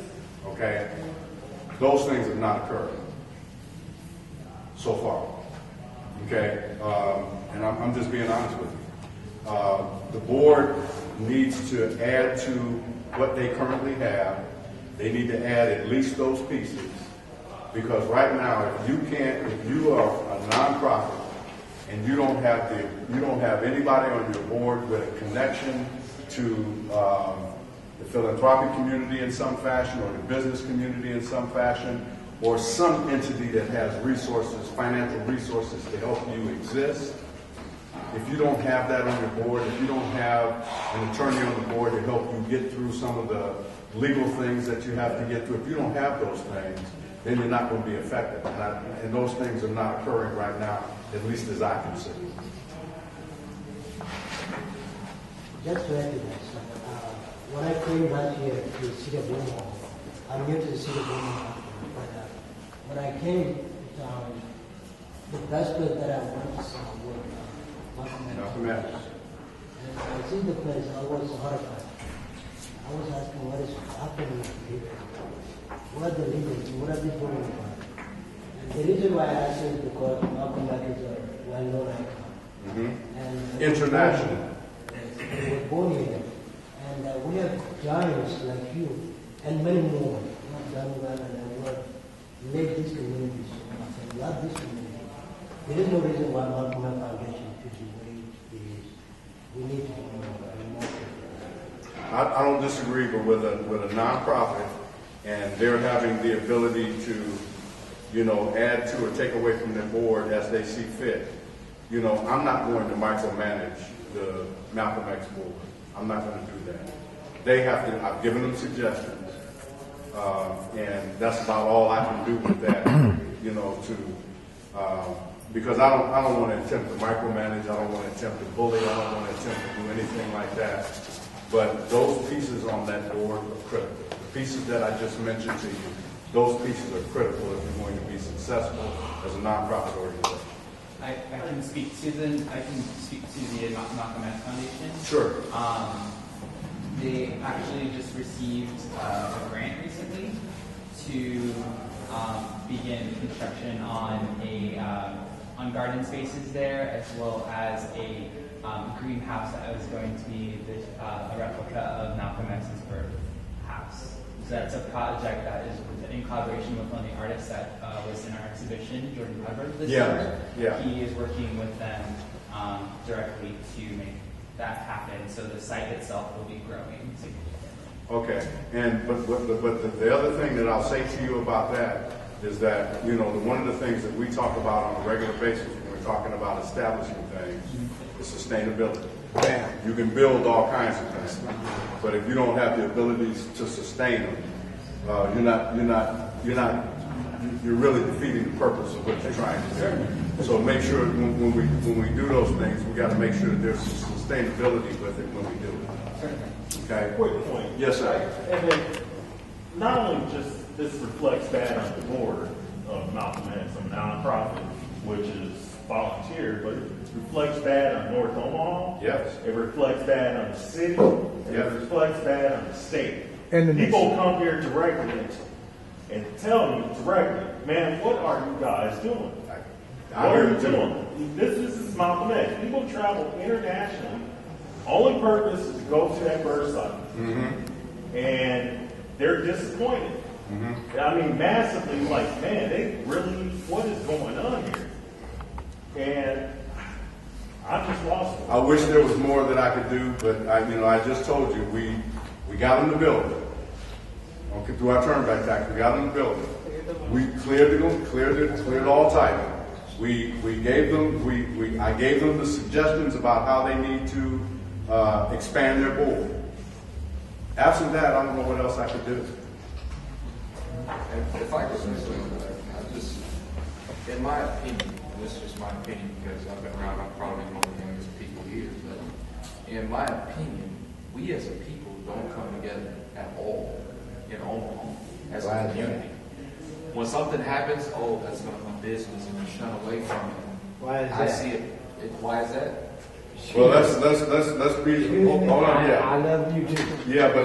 Okay? Those things have not occurred so far. Okay? And I'm just being honest with you. The board needs to add to what they currently have. They need to add at least those pieces. Because right now, if you are a nonprofit and you don't have anybody on your board with a connection to the philanthropic community in some fashion, or the business community in some fashion, or some entity that has resources, financial resources to help you exist. If you don't have that on your board, if you don't have an attorney on the board to help you get through some of the legal things that you have to get through, if you don't have those things, then you're not going to be effective. And those things are not occurring right now, at least as I can see. Just to add to that, when I came last year to the city of Omaha, I'm new to the city of Omaha, but when I came, the best place that I went to see was Malcolm X. And I see the place, I was horrified. I was asking what is happening to people. What are the leaders? What are they doing about it? And the reason why I asked is because Malcolm X is a well-known icon. And International. He was born here. And we have giants like you and many more who have done well and have made this community so much and love this community. There is no reason why Malcolm X Foundation should be where it is. We need to do more. I don't disagree, but with a nonprofit, and they're having the ability to, add to or take away from their board as they see fit. I'm not going to micromanage the Malcolm X board. I'm not going to do that. They have to. I've given them suggestions, and that's about all I can do with that. Because I don't want to attempt to micromanage. I don't want to attempt to bully. I don't want to attempt to do anything like that. But those pieces on that board are critical. The pieces that I just mentioned to you, those pieces are critical if you're going to be successful as a nonprofit organization. I can speak to the Malcolm X Foundation. Sure. They actually just received a grant recently to begin construction on garden spaces there, as well as a greenhouse that was going to be a replica of Malcolm X's birth house. So that's a project that is in collaboration with one of the artists that was in our exhibition, Jordan Hubbard, this summer. Yeah. He is working with them directly to make that happen. So the site itself will be growing significantly. Okay, but the other thing that I'll say to you about that is that, you know, one of the things that we talk about on a regular basis when we're talking about establishing things is sustainability. You can build all kinds of things, but if you don't have the abilities to sustain them, you're really defeating the purpose of what you're trying to do. So make sure when we do those things, we got to make sure that there's some sustainability with it when we do it. Okay. Quick point. Yes, sir. And then, not only just this reflects that on the board of Malcolm X, a nonprofit, which is volunteer, but it reflects that on North Omaha. Yes. It reflects that on the city. Yes. It reflects that on the state. And the People nation. come here directly and tell me directly, man, what are you guys doing? What are you doing? This is Malcolm X. People travel internationally. Only purpose is to go to that birth site. Mm-hmm. And they're disappointed. Mm-hmm. I mean, massively, like, man, what is going on here? And I just lost it. I wish there was more that I could do, but I just told you, we got them to build it. Okay, through our turnback tax, we got them to build it. We cleared all title. I gave them the suggestions about how they need to expand their board. Absent that, I don't know what else I could do. If I could say something, in my opinion, this is just my opinion because I've been around, I'm probably one of the youngest people here, but in my opinion, we as a people don't come together at all in Omaha as a community. When something happens, oh, that's none of my business, and you shun away from it. Why is I that? see it. Why is that? Well, let's be. Hold on, yeah. I love you too. Yeah, but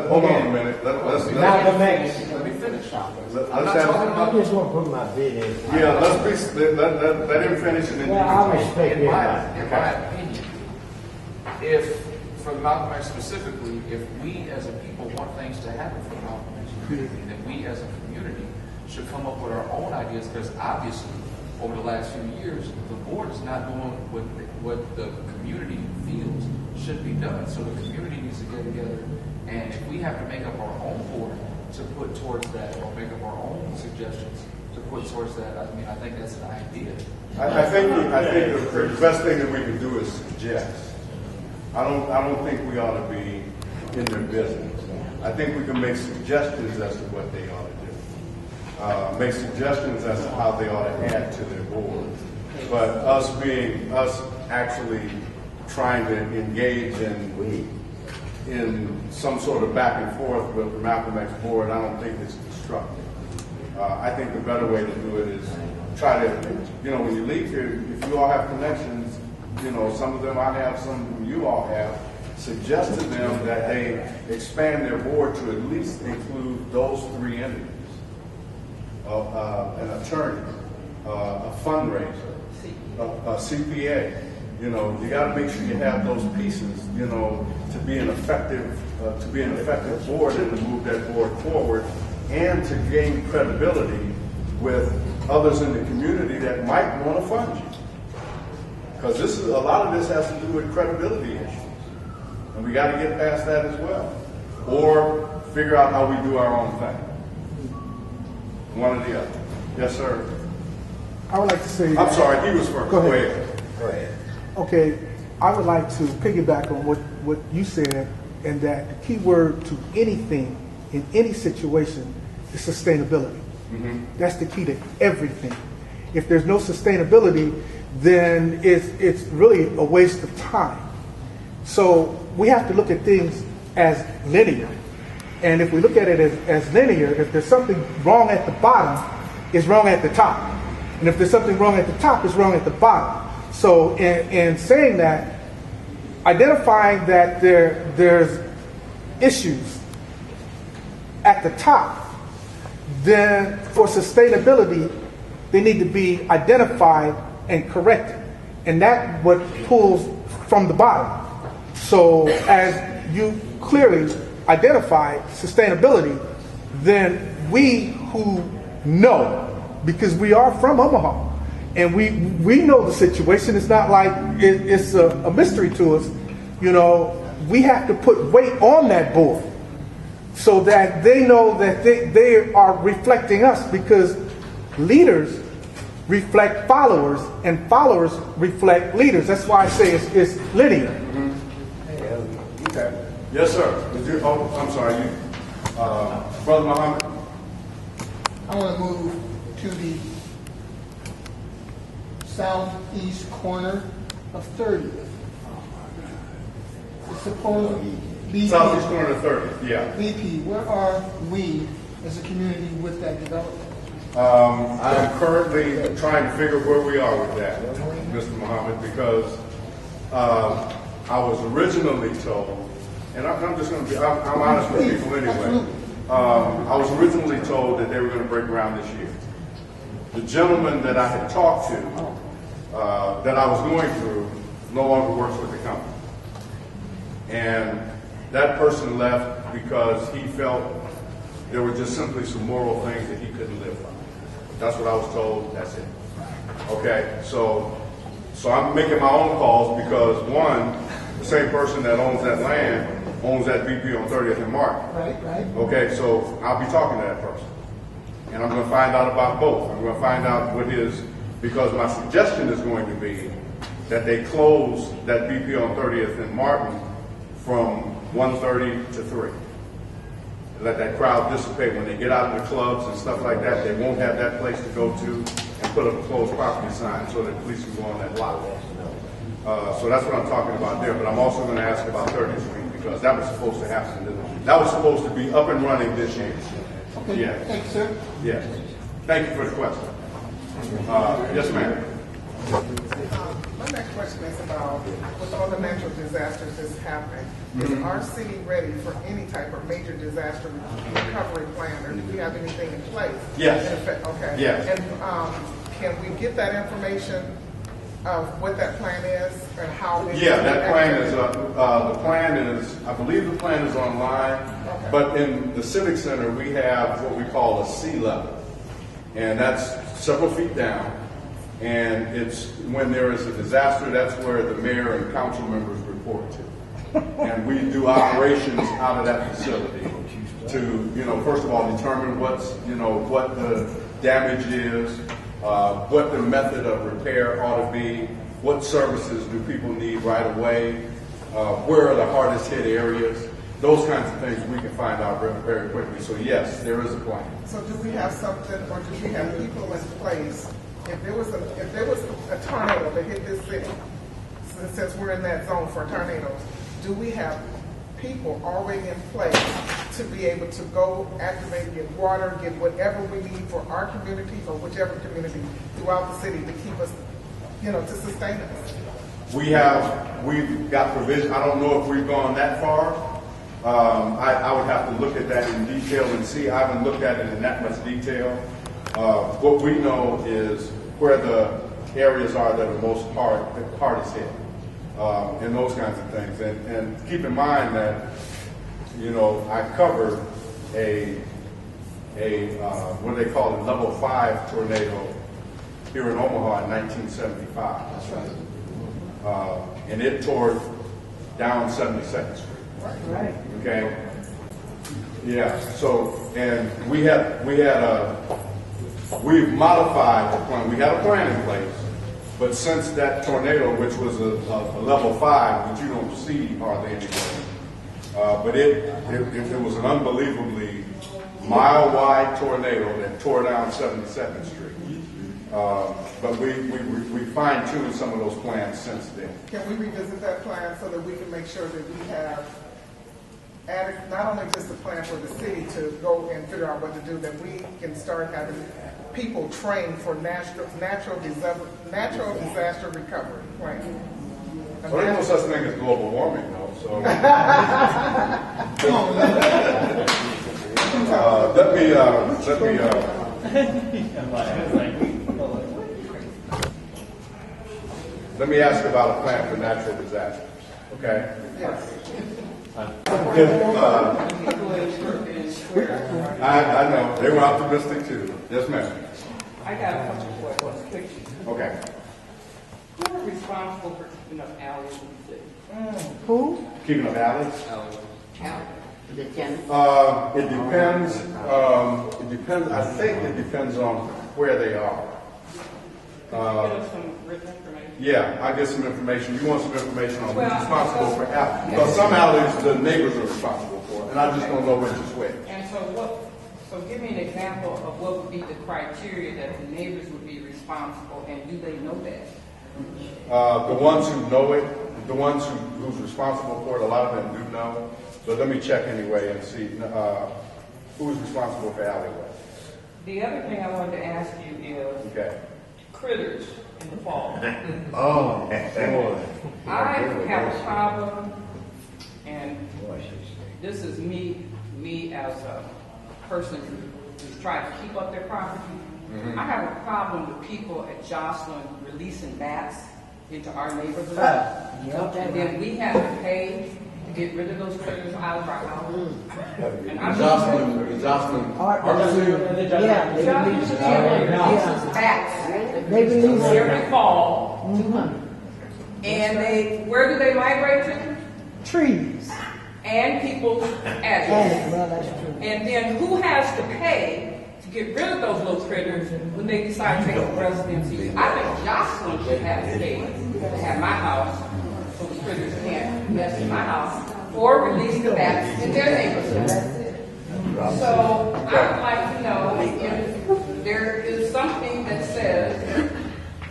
hold on a minute. Malcolm X. Let me finish. I'm not talking I just want to put my bid in. Yeah, let him finish and then Well, I respect In my everybody. opinion, if, for Malcolm X specifically, if we as a people want things to happen for Malcolm X community, then we as a community should come up with our own ideas, because obviously, over the last few years, the board is not doing what the community feels should be done. So the community needs to get together, and if we have to make up our own board to put towards that, or make up our own suggestions to put towards that, I think that's an idea. I think the best thing that we can do is suggest. I don't think we ought to be in their business. I think we can make suggestions as to what they ought to do. Make suggestions as to how they ought to add to their board. But us actually trying to engage in some sort of back and forth with the Malcolm X board, I don't think it's constructive. I think the better way to do it is try to, when you leave here, if you all have connections, some of them I have, some of them you all have, suggest to them that they expand their board to at least include those three entities. An attorney, a fundraiser, a CPA. You got to make sure you have those pieces, to be an effective board and to move that board forward, and to gain credibility with others in the community that might want to fund you. Because a lot of this has to do with credibility issues, and we got to get past that as well, or figure out how we do our own thing. One or the other. Yes, sir. I would like to say. I'm sorry, he was first. Go ahead. Okay, I would like to piggyback on what you said, and that the key word to anything in any situation is sustainability. Mm-hmm. That's the key to everything. If there's no sustainability, then it's really a waste of time. So we have to look at things as linear. And if we look at it as linear, if there's something wrong at the bottom, it's wrong at the top. And if there's something wrong at the top, it's wrong at the bottom. So in saying that, identifying that there's issues at the top, then for sustainability, they need to be identified and corrected. And that what pulls from the bottom. So as you clearly identify sustainability, then we who know, because we are from Omaha, and we know the situation. It's not like it's a mystery to us. You know, we have to put weight on that board so that they know that they are reflecting us, because leaders reflect followers and followers reflect leaders. That's why I say it's linear. Okay. Yes, sir. I'm sorry. Brother Muhammad. I want to move to the southeast corner of 30th. It's supposed BP. Southeast corner of 30th, yeah. BP, where are we as a community with that development? I'm currently trying to figure where we are with that, Mr. Muhammad, because I was originally told, and I'm just going to be, I'm honest with people anyway. I was originally told that they were going to break ground this year. The gentleman that I had talked to, that I was going through, no longer works with the company. And that person left because he felt there were just simply some moral things that he couldn't live by. That's what I was told, that's it. Okay, so I'm making my own calls because one, the same person that owns that land owns that BP on 30th and Martin. Right. Okay, so I'll be talking to that person. And I'm going to find out about both. I'm going to find out what his, because my suggestion is going to be that they close that BP on 30th and Martin from 1:30 to 3. Let that crowd dissipate. When they get out in the clubs and stuff like that, they won't have that place to go to and put up a closed property sign so that police can go on that lot. So that's what I'm talking about there. But I'm also going to ask about 30th Street because that was supposed to happen. That was supposed to be up and running this year. Okay. Yes. Thank you, sir. Yes. Thank you for the question. Yes, ma'am. My next question is about, with all the natural disasters that's happening, is our city ready for any type of major disaster recovery plan, or do we have anything in place? Yes. In effect? Okay. Yes. And can we get that information of what that plan is and how? Yeah, that plan is, the plan is, I believe the plan is online, Okay. but in the Civic Center, we have what we call a sea level. And that's several feet down. And it's when there is a disaster, that's where the mayor and council members report to. And we do operations out of that facility to, first of all, determine what the damage is, what the method of repair ought to be, what services do people need right away, where are the hardest hit areas. Those kinds of things we can find out very, very quickly. So yes, there is a plan. So do we have something, or do we have people in place? If there was a tornado that hit this city, since we're in that zone for tornadoes, do we have people already in place to be able to go activate, get water, get whatever we need for our communities or whichever community throughout the city to keep us, to sustain us? We've got provision. I don't know if we've gone that far. I would have to look at that in detail and see. I haven't looked at it in that much detail. What we know is where the areas are that are most hardest hit, and those kinds of things. And keep in mind that, I covered a what do they call it, level 5 tornado here in Omaha in 1975. That's right. And it tore down 72nd Street. Right. Okay. Yeah. So, and we've modified the plan. We had a plan in place, but since that tornado, which was a level 5, which you don't see hardly anywhere, but it was an unbelievably mile-wide tornado that tore down 72nd Street. But we fine-tuned some of those plans since then. Can we revisit that plan so that we can make sure that we have added, not only just a plan for the city to go and figure out what to do, that we can start having people trained for natural disaster recovery plan. So there's no such thing as global warming, though. So Let me ask about a plan for natural disasters, okay? I know, they were optimistic too. Yes, ma'am. I got a couple of questions. Okay. Who is responsible for keeping up alleys in the city? Who? Keeping up alleys? Alleys. It depends. It depends. I think it depends on where they are. Can you give us some written information? Yeah, I get some information. You want some information on who's Well, responsible for alleys? Because some alleys the neighbors are responsible for, and I just don't know which is which. And so give me an example of what would be the criteria that the neighbors would be responsible, and do they know that? The ones who know it, the ones who's responsible for it, a lot of them do know. But let me check anyway and see who's responsible for alleyways. The other thing I wanted to ask you is critters in the fall. Oh, boy. I have a problem, and this is me as a person who's trying to keep up their property. Mm-hmm. I have a problem with people at Jocelyn releasing bats into our neighborhood. And then we have to pay to get rid of those critters out of our house. And I'm Jocelyn. releases bats. They release every fall. And where do they migrate to? trees. And people's addresses. And then who has to pay to get rid of those little critters when they decide to take up residency? I think Jocelyn should have to pay to have my house so the critters can't mess in my house, or release the bats in their neighborhood. So I'd like to know if there is something that says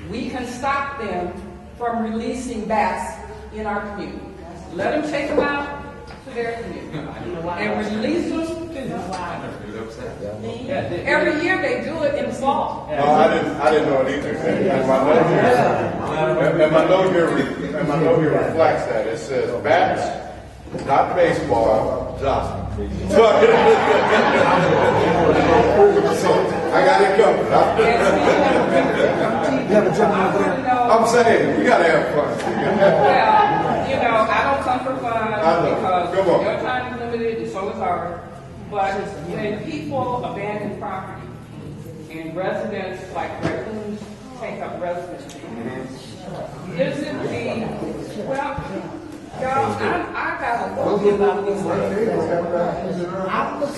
we can stop them from releasing bats in our community. Let them take them out to their community and release them to the wild. Every year they do it in the fall. No, I didn't know it either. And my note here reflects that. It says bats, not baseball, Jocelyn. So I got it covered. I'm saying we gotta have fun. Well, I don't come for fun because your time is limited and so is ours. But when people abandon property and residents like raccoons take up residency, isn't I got a look about these things.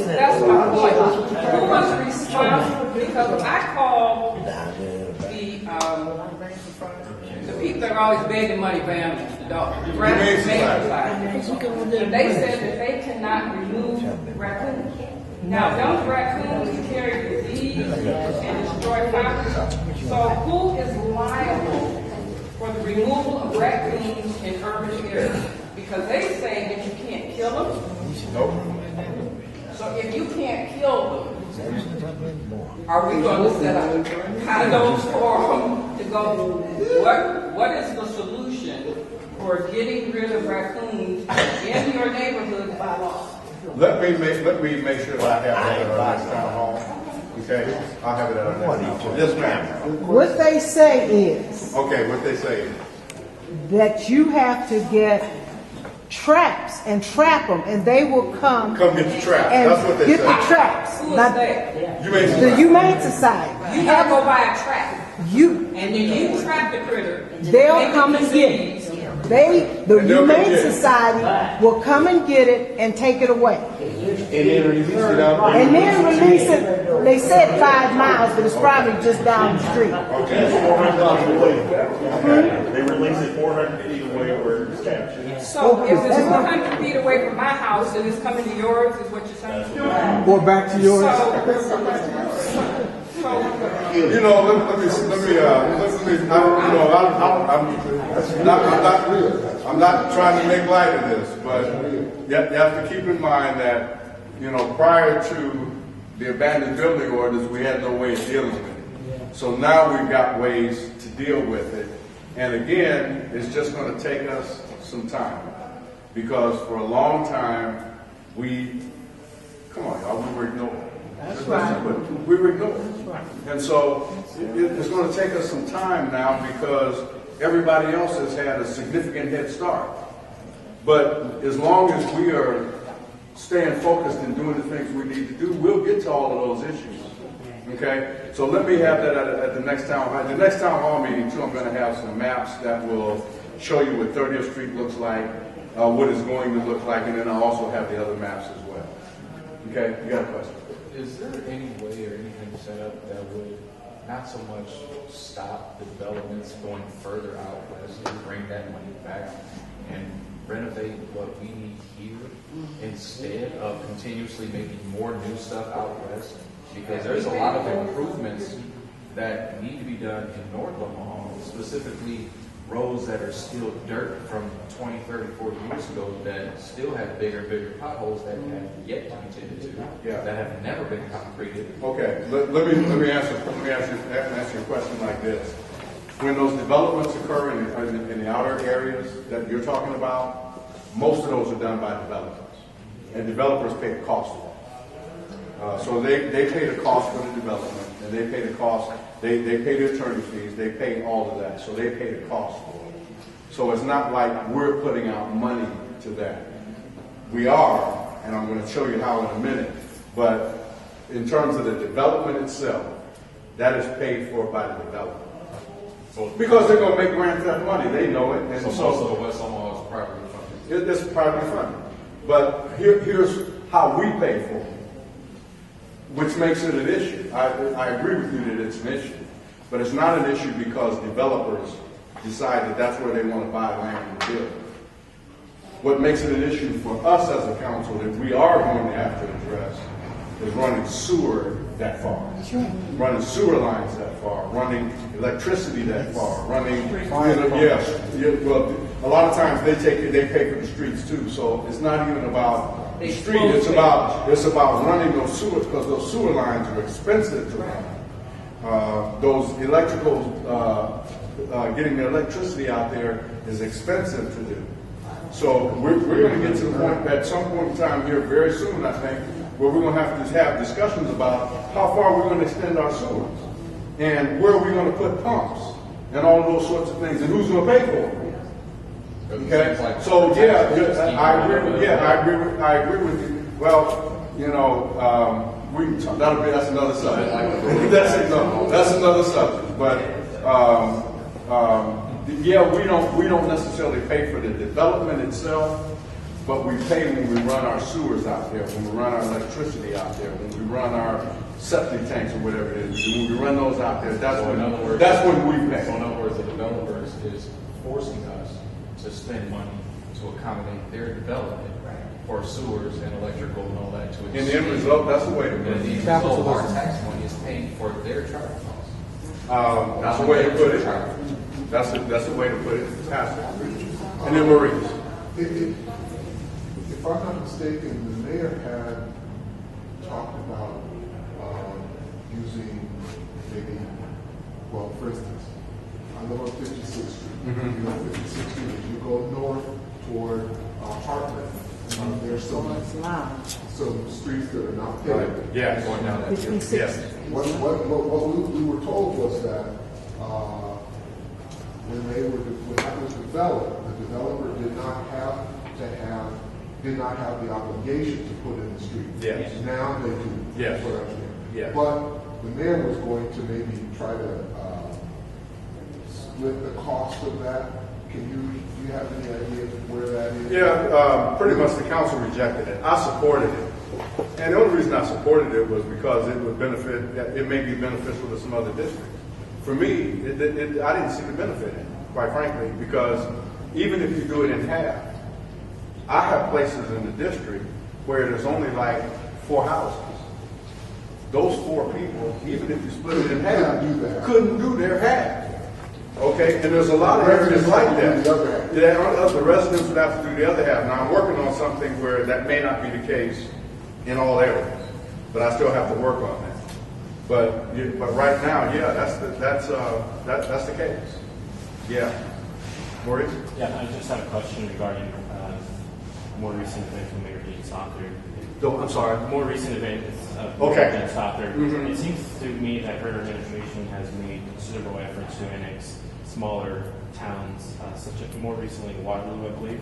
That's my point. Who was responsible? Because I called the people that are always begging money for animals, the Humane Society. And they said that they cannot remove raccoons. Now, those raccoons carry disease and destroy property. So who is liable for the removal of raccoons in urban areas? Because they say that you can't kill them. Nope. So if you can't kill them, are we going to set up condos for them to go? What is the solution for getting rid of raccoons in your neighborhood by law? Let me make sure that I have it at our next town hall. Okay, I'll have it at our next town hall. Yes, ma'am. What they say is Okay, what they say is that you have to get traps and trap them, and they will come. Come get the trap. And That's what they get say. the traps. Who is Not- that? The Humane Society. You gotta go buy a trap. You. And then you trap the critter. They'll make come it and get it. The And they'll Humane come get it. Society will come and get it and take it away. And then release it out. And then release it. They said 5 miles, but it's probably just down the street. Okay, 400 feet away. They release it 400 feet away where it's captured. So if it's 100 feet away from my house and it's coming to yours, is what you're saying? Or back to yours. You know, I'm not trying to make light of this, but you have to keep in mind that, prior to the abandoned building orders, we had no way of dealing with it. So now we've got ways to deal with it. And again, it's just going to take us some time, because for a long time, come on, y'all, we were ignored. But we were ignored. And so it's going to take us some time now because everybody else has had a significant head start. But as long as we are staying focused and doing the things we need to do, we'll get to all of those issues. Okay? So let me have that at the next town hall. The next town hall meeting, too, I'm going to have some maps that will show you what 30th Street looks like, what it's going to look like, and then I'll also have the other maps as well. Okay? You got a question? Is there any way or anything set up that would not so much stop the developments going further out west and bring that money back and renovate what we need here instead of continuously making more new stuff out west? Because there's a lot of improvements that need to be done in North Omaha, specifically roads that are still dirt from 20, 30, 40 years ago that still have bigger and bigger potholes that have yet to be tended to, that have never been concreted. Okay, let me answer your question like this. When those developments occur in the outer areas that you're talking about, most of those are done by developers, and developers pay the cost for it. So they pay the cost for the development, and they pay the cost. They pay the attorney fees. They pay all of that, so they pay the cost for it. So it's not like we're putting out money to that. We are, and I'm going to show you how in a minute. But in terms of the development itself, that is paid for by the developer. Because they're going to make Grand Theft money, they know it. And so most of the West Omaha is privately funded. It's privately funded. But here's how we pay for it, which makes it an issue. I agree with you that it's an issue. But it's not an issue because developers decide that that's where they want to buy land and build. What makes it an issue for us as a council that we are going to have to address is running sewer that far. Running sewer lines that far, running electricity that far, running, well, a lot of times they pay for the streets too, so it's not even about the street, it's about running those sewers, because those sewer lines are expensive to run. Those electrical, getting the electricity out there is expensive to do. So we're going to get to the point at some point in time here very soon, I think, where we're going to have discussions about how far we're going to extend our sewers and where we're going to put pumps and all of those sorts of things and who's going to pay for it. Okay, so I agree with you. Well, you know, that's another subject. That's another subject. But we don't necessarily pay for the development itself. But we pay when we run our sewers out there, when we run our electricity out there, when we run our septic tanks or whatever it is. When we run those out there, that's when we pay. So in other words, the developers is forcing us to spend money to accommodate their development for sewers and electrical and all that. In the end result, that's the way to put it. And the end result, our tax money is paying for their traffic costs. That's the way to put it. That's the way to put it. And then Maurice. If I'm not mistaken, the mayor had talked about using maybe, well, for instance, I live on 56th Street. You know, 56th Street, as you go north toward Hartman, there's some streets that are not paved. Yes. Going down that. Yes. What we were told was that when that was developed, the developer did not have the obligation to put in the street. Yes. Now they do. Yes. That's what I'm hearing. Yes. But the mayor was going to maybe try to split the cost of that. Do you have any idea of where that is? Yeah, pretty much the council rejected it. I supported it. And the only reason I supported it was because it may be beneficial to some other districts. For me, I didn't see the benefit in it, quite frankly, because even if you do it in half, I have places in the district where there's only like 4 houses. Those 4 people, even if you split it in half, couldn't do their half. Okay, and there's a lot of areas like that. The residents would have to do the other half. Now I'm working on something where that may not be the case in all areas, but I still have to work on that. But right now, yeah, that's the case. Yeah, Maurice? Yeah, I just had a question regarding more recent event from Mayor Dean Soccer. I'm sorry. More recent events. Okay. Stopped her. Mhm. It seems to me that her administration has made considerable efforts to annex smaller towns, such as more recently Waterloo, I believe.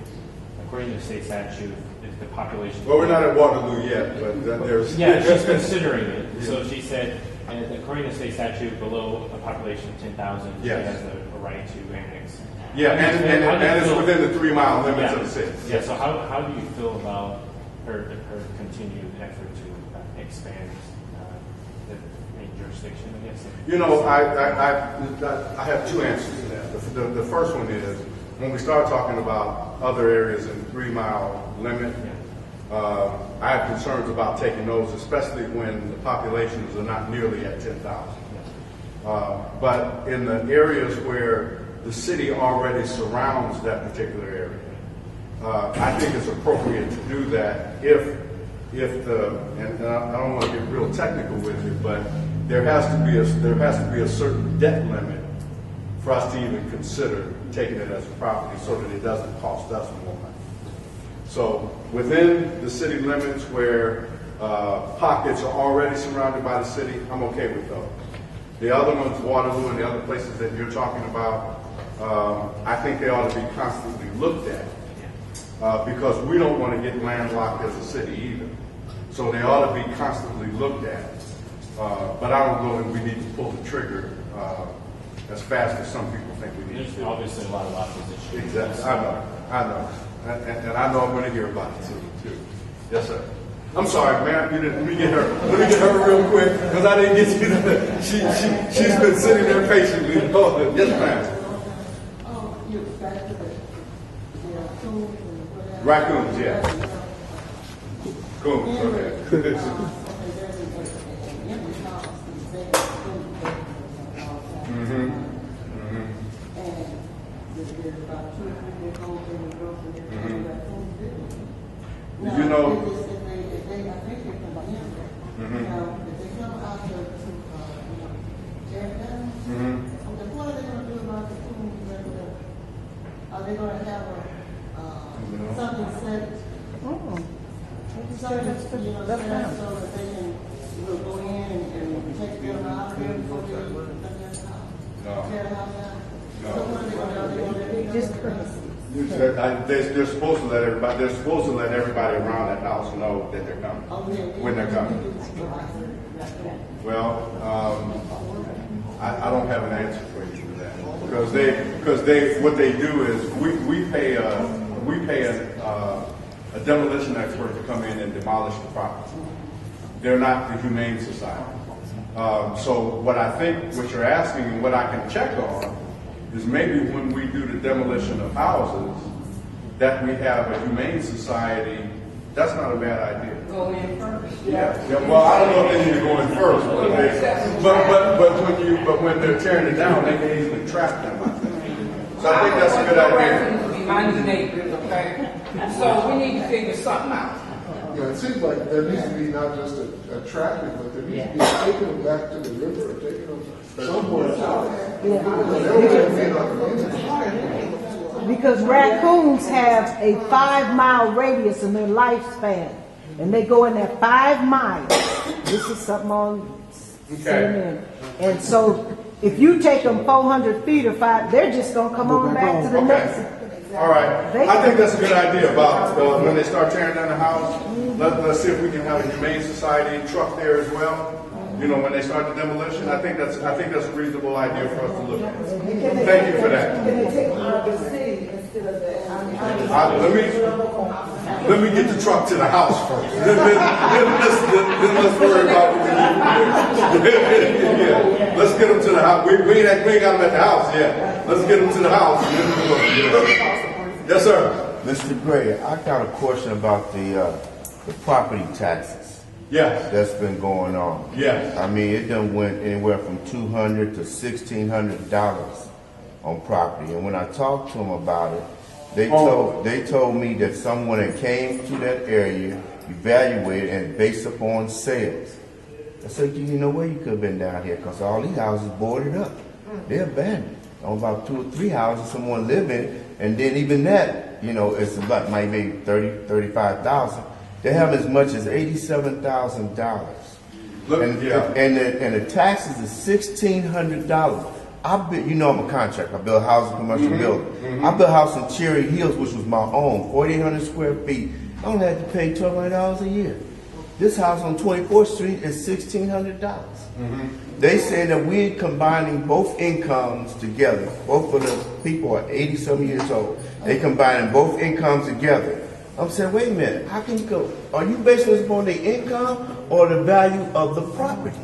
According to state statute, if the population. Well, we're not at Waterloo yet, but there's. Yeah, she's considering it. So she said, and according to state statute, below a population of 10,000, she Yes. has a right to annex. Yeah, and it's feel- within the 3 mile limits Yeah. of the city. Yeah. So how do you feel about her continued effort to expand the jurisdiction? I guess. You know, I have two answers to that. The first one is when we start talking about other areas in 3 mile limit. I have concerns about taking those, especially when the populations are not nearly at 10,000. But in the areas where the city already surrounds that particular area, I think it's appropriate to do that if the, and I don't want to get real technical with it, but there has to be a certain debt limit for us to even consider taking it as a property so that it doesn't cost us more money. So within the city limits where pockets are already surrounded by the city, I'm okay with those. The other ones, Waterloo and the other places that you're talking about, I think they ought to be constantly looked at because we don't want to get landlocked as a city either. So they ought to be constantly looked at. But I don't know that we need to pull the trigger as fast as some people think we need to. There's obviously a lot of opposition. Exactly. I know. And I know I'm going to hear about it too. Yes, sir. I'm sorry, ma'am. Let me get her real quick because I didn't get you. She's been sitting there patiently. Yes, ma'am. Raccoons, yeah. Coons, okay. You know, are they going to have something set? Something, set so that they can go in and take them out there before they tear the house down? So what are they going to do? Just they're supposed to let everybody. They're supposed to let everybody around that house know that they're coming when they're coming. Well, I don't have an answer for you for that because what they do is we pay a demolition expert to come in and demolish the property. They're not the Humane Society. So what I think what you're asking and what I can check on is maybe when we do the demolition of houses, that we have a Humane Society. That's not a bad idea. Go in first. Yeah. Well, I don't know if they need to go in first, but when they're tearing it down, they can easily trap them. So I think that's a good idea. To be minding neighbors, okay? So we need to figure something out. Yeah, it seems like there needs to be not just a traffic, but there needs to be taking them back to the river or taking them somewhere else. Because raccoons have a 5 mile radius in their lifespan, and they go in that 5 miles. This is something on CNN. And so if you take them 400 feet or 5, they're just going to come on back to the next. All right. I think that's a good idea about when they start tearing down the house, let's see if we can have a Humane Society truck there as well. You know, when they start the demolition, I think that's a reasonable idea for us to look at. Thank you for that. Can they take them out of the city instead of the Let me get the truck to the house first. Then let's worry about what we do. Yeah. Let's get them to the house. We ain't got them at the house yet. Let's get them to the house. And then we'll go. Yes, sir. Mr. Gray, I got a question about the property taxes. Yes. That's been going on. Yes. I mean, it done went anywhere from $200 to $1,600 on property. And when I talked to them about it, they told me that someone that came to that area evaluated and based upon sales. I said, you know where you could have been down here because all these houses boarded up. They're abandoned. On about 2 or 3 houses someone live in, and then even that, you know, it's about maybe 35,000. they have as much as $87,000. And the taxes is $1,600. You know I'm a contractor. I build houses, commercial building. I built a house in Cherry Hills, which was my own, 4,800 square feet. I only had to pay $1,200 a year. This house on 24th Street is $1,600. They say that we're combining both incomes together. Both of the people are 80-some years old. They combining both incomes together. I'm saying, wait a minute, how can you go? Are you basing this upon the income or the value of the property?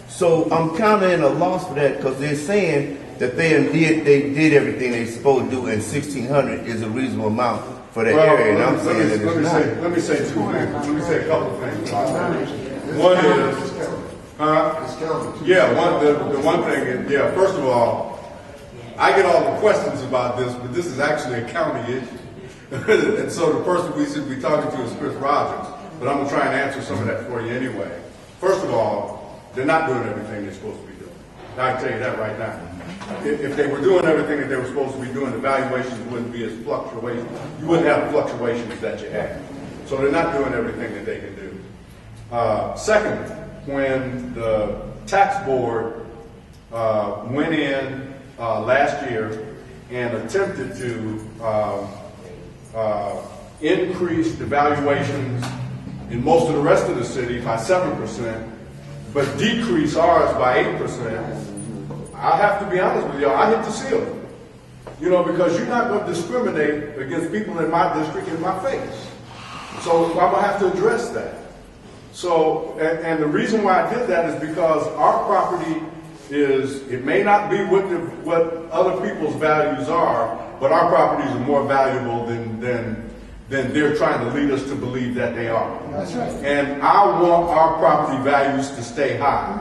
So I'm kind of in a loss for that because they're saying that they did everything they're supposed to do, and $1,600 is a reasonable amount for that area. And I'm saying that it's not. Let me say two things. Let me say a couple of things. One is, the one thing is, first of all, I get all the questions about this, but this is actually a county issue. And so the person we should be talking to is Chris Rogers, but I'm going to try and answer some of that for you anyway. First of all, they're not doing everything they're supposed to be doing. I can tell you that right now. If they were doing everything that they were supposed to be doing, the valuations wouldn't be as fluctuating. You wouldn't have the fluctuations that you have. So they're not doing everything that they can do. Second, when the tax board went in last year and attempted to increase the valuations in most of the rest of the city by 7%, but decrease ours by 8%, I have to be honest with y'all, I hit the ceiling. You know, because you're not going to discriminate against people in my district in my face. So I'm going to have to address that. So, and the reason why I did that is because our property is, it may not be what other people's values are, but our properties are more valuable than they're trying to lead us to believe that they are. That's right. And I want our property values to stay high,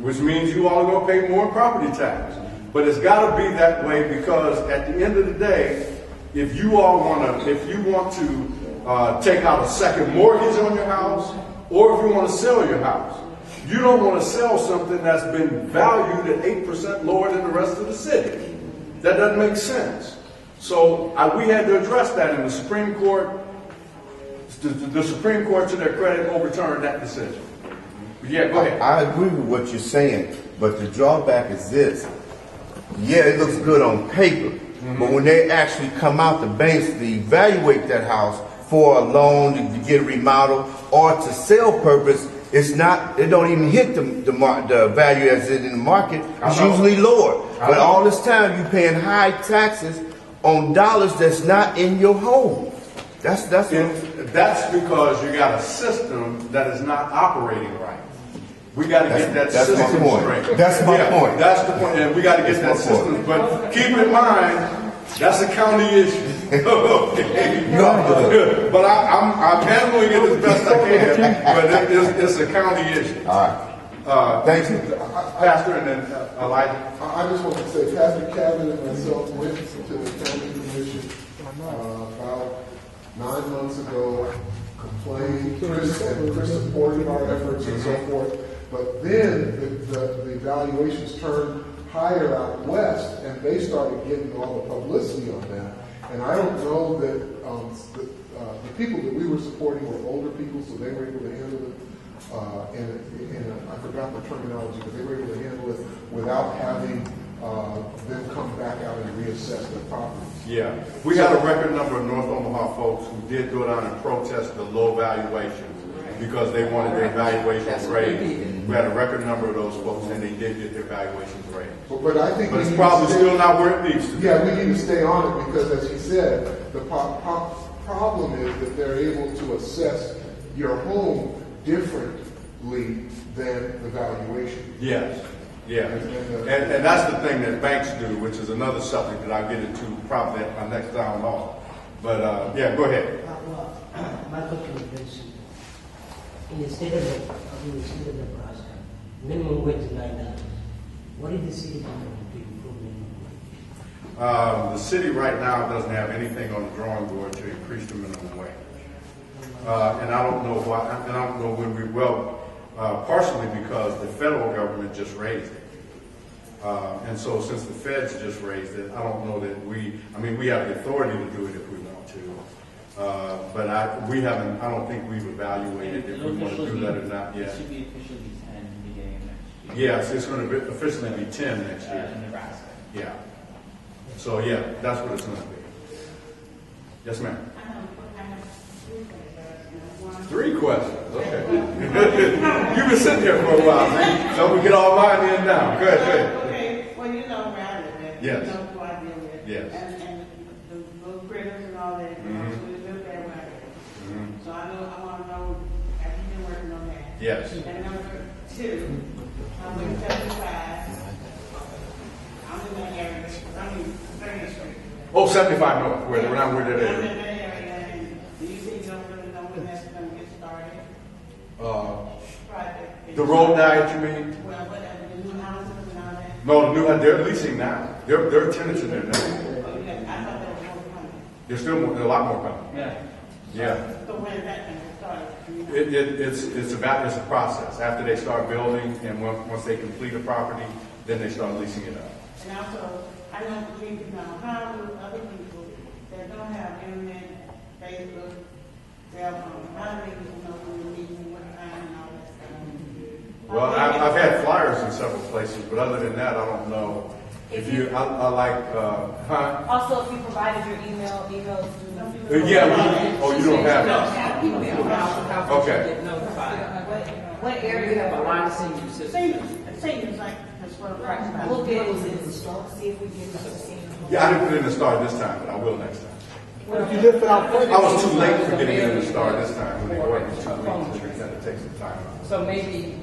which means you all are going to pay more property tax. But it's got to be that way because at the end of the day, if you want to take out a second mortgage on your house, or if you want to sell your house, you don't want to sell something that's been valued at 8% lower than the rest of the city. That doesn't make sense. So we had to address that in the Supreme Court. The Supreme Court, to their credit, overturned that decision. But yeah, go ahead. I agree with what you're saying, but the drawback is this. Yeah, it looks good on paper, but when they actually come out, the banks to evaluate that house for a loan to get remodeled or to sell purpose, it's not. It don't even hit the value as it in the market. It's usually lower. But all this time you're paying high taxes on dollars that's not in your home. That's because you got a system that is not operating right. We got to get that system straight. That's my point. That's the point. And we got to get that system. But keep in mind, that's a county issue. Okay. But I'm handling it as best I can. But it's a county issue. All right. Thank you, Pastor, and then Elijah. I just want to say, Pastor Kevin and myself went to the county commission about 9 months ago, complained. Chris supported our efforts and so forth. But then the evaluations turned higher out west, and they started getting all the publicity on that. And I don't know that the people that we were supporting were older people, so they were able to handle it. And I forgot the terminology, but they were able to handle it without having them come back out and reassess their properties. Yeah, we had a record number of North Omaha folks who did go down and protest the low valuations because they wanted their valuations raised. We had a record number of those folks, and they did get their valuations raised. But I think it's probably still not where it needs to be. Yeah, we need to stay on it because, as he said, the problem is that they're able to assess your home differently than the valuation. Yes. Yeah, and that's the thing that banks do, which is another subject that I'll get into probably at my next town hall. But yeah, go ahead. My question is this. In the state of Nebraska, minimum wage is $9. What is the city doing to improve minimum wage? The city right now doesn't have anything on the drawing board to increase the minimum wage. And I don't know why, and I don't know when we will. Partially because the federal government just raised it. And so since the feds just raised it, I don't know that we have the authority to do it if we want to. But I don't think we've evaluated if we want to do that or not It yet. should be officially 10 beginning of next year. Yes, it's going to officially be 10 next year. In Nebraska. Yeah. So yeah, that's what it's going to be. Yes, ma'am. 3 questions. Okay. You've been sitting there for a while, so we get all mine in now. Go ahead. Okay, well, you know where I live at. Yes. You know who I deal with. Yes. And the little critters and all that, you know, so we live there where I live. So I want to know, have you been working on that? Yes. And number 2, I'm in 75. I'm in that area, I'm in 30th Street. Oh, 75 North, where they're not where I'm in they're that area, and do you think you don't really know when that's going to get started? Project. The road diet, you mean? Well, whatever, the new houses and all that. No, the new, they're leasing now. They're tenants in there now. Oh, yeah, I thought there was more coming. There's still more, a lot more coming. Yeah. Yeah. So when is that going to start? It's a process. After they start building and once they complete a property, then they start leasing it up. And also, I know people now, how do other people that don't have internet, Facebook, cell phone, how do they know when you're meeting, what time and all that stuff? Well, I've had flyers in several places, but other than that, I don't know. I like, Also, if you provided your emails you don't have it. Okay. what area A lot of senior citizens. Seniors like, that's what I'm talking about. We'll get it in, see if we get it to see. Yeah, I didn't put in the star this time, but I will next time. What if you lift it out further? I was too late for getting in the star this time when they were working 2 weeks. We had to take some time out. So maybe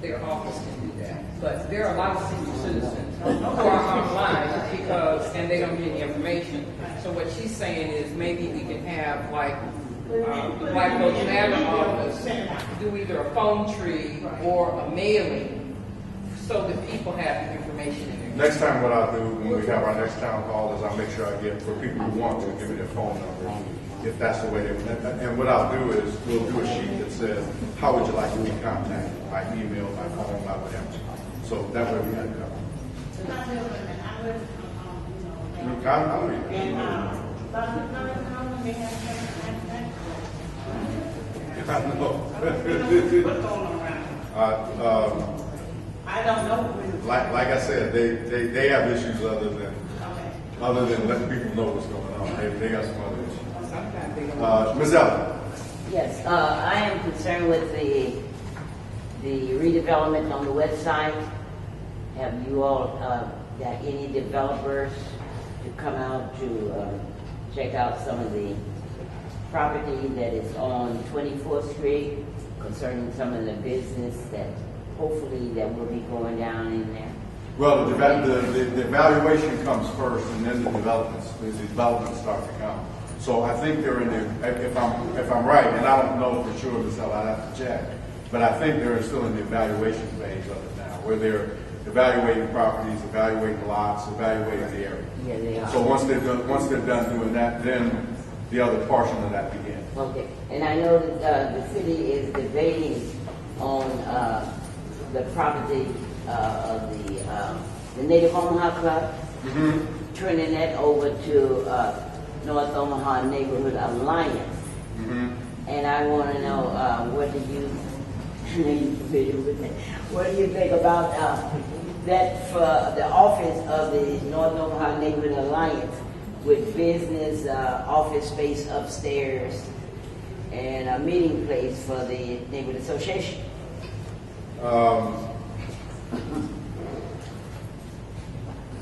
their office can do that. But there are a lot of senior citizens who are online because, and they don't get any information. So what she's saying is maybe we can have like those matter office do either a phone tree or a mailing so that people have the information in there. Next time what I'll do when we have our next town hall is I'll make sure I get, for people who want to, give me their phone number, if that's the way they, and what I'll do is we'll do a sheet that says, how would you like to be contacted? By email, by phone, by whatever. So that way we have it covered. I'll read it. I don't know. Like I said, they have issues other than letting people know what's going on. They got some other issues. Ms. Ellen. Yes, I am concerned with the redevelopment on the west side. Have you all got any developers to come out to check out some of the property that is on 24th Street concerning some of the business that hopefully that will be going down in there? Well, the evaluation comes first, and then the developments start to come. So I think they're in the, if I'm right, and I don't know for sure, Ms. Ella, I have to check, but I think they're still in the evaluation phase of it now, where they're evaluating properties, evaluating lots, evaluating the area. Yeah, they are. So once they're done doing that, then the other portion of that begins. Okay, and I know that the city is debating on the property of the Native Omaha Club, turning that over to North Omaha Neighborhood Alliance. And I want to know what do you think about that for the office of the North Omaha Neighborhood Alliance with business office space upstairs and a meeting place for the neighborhood association? I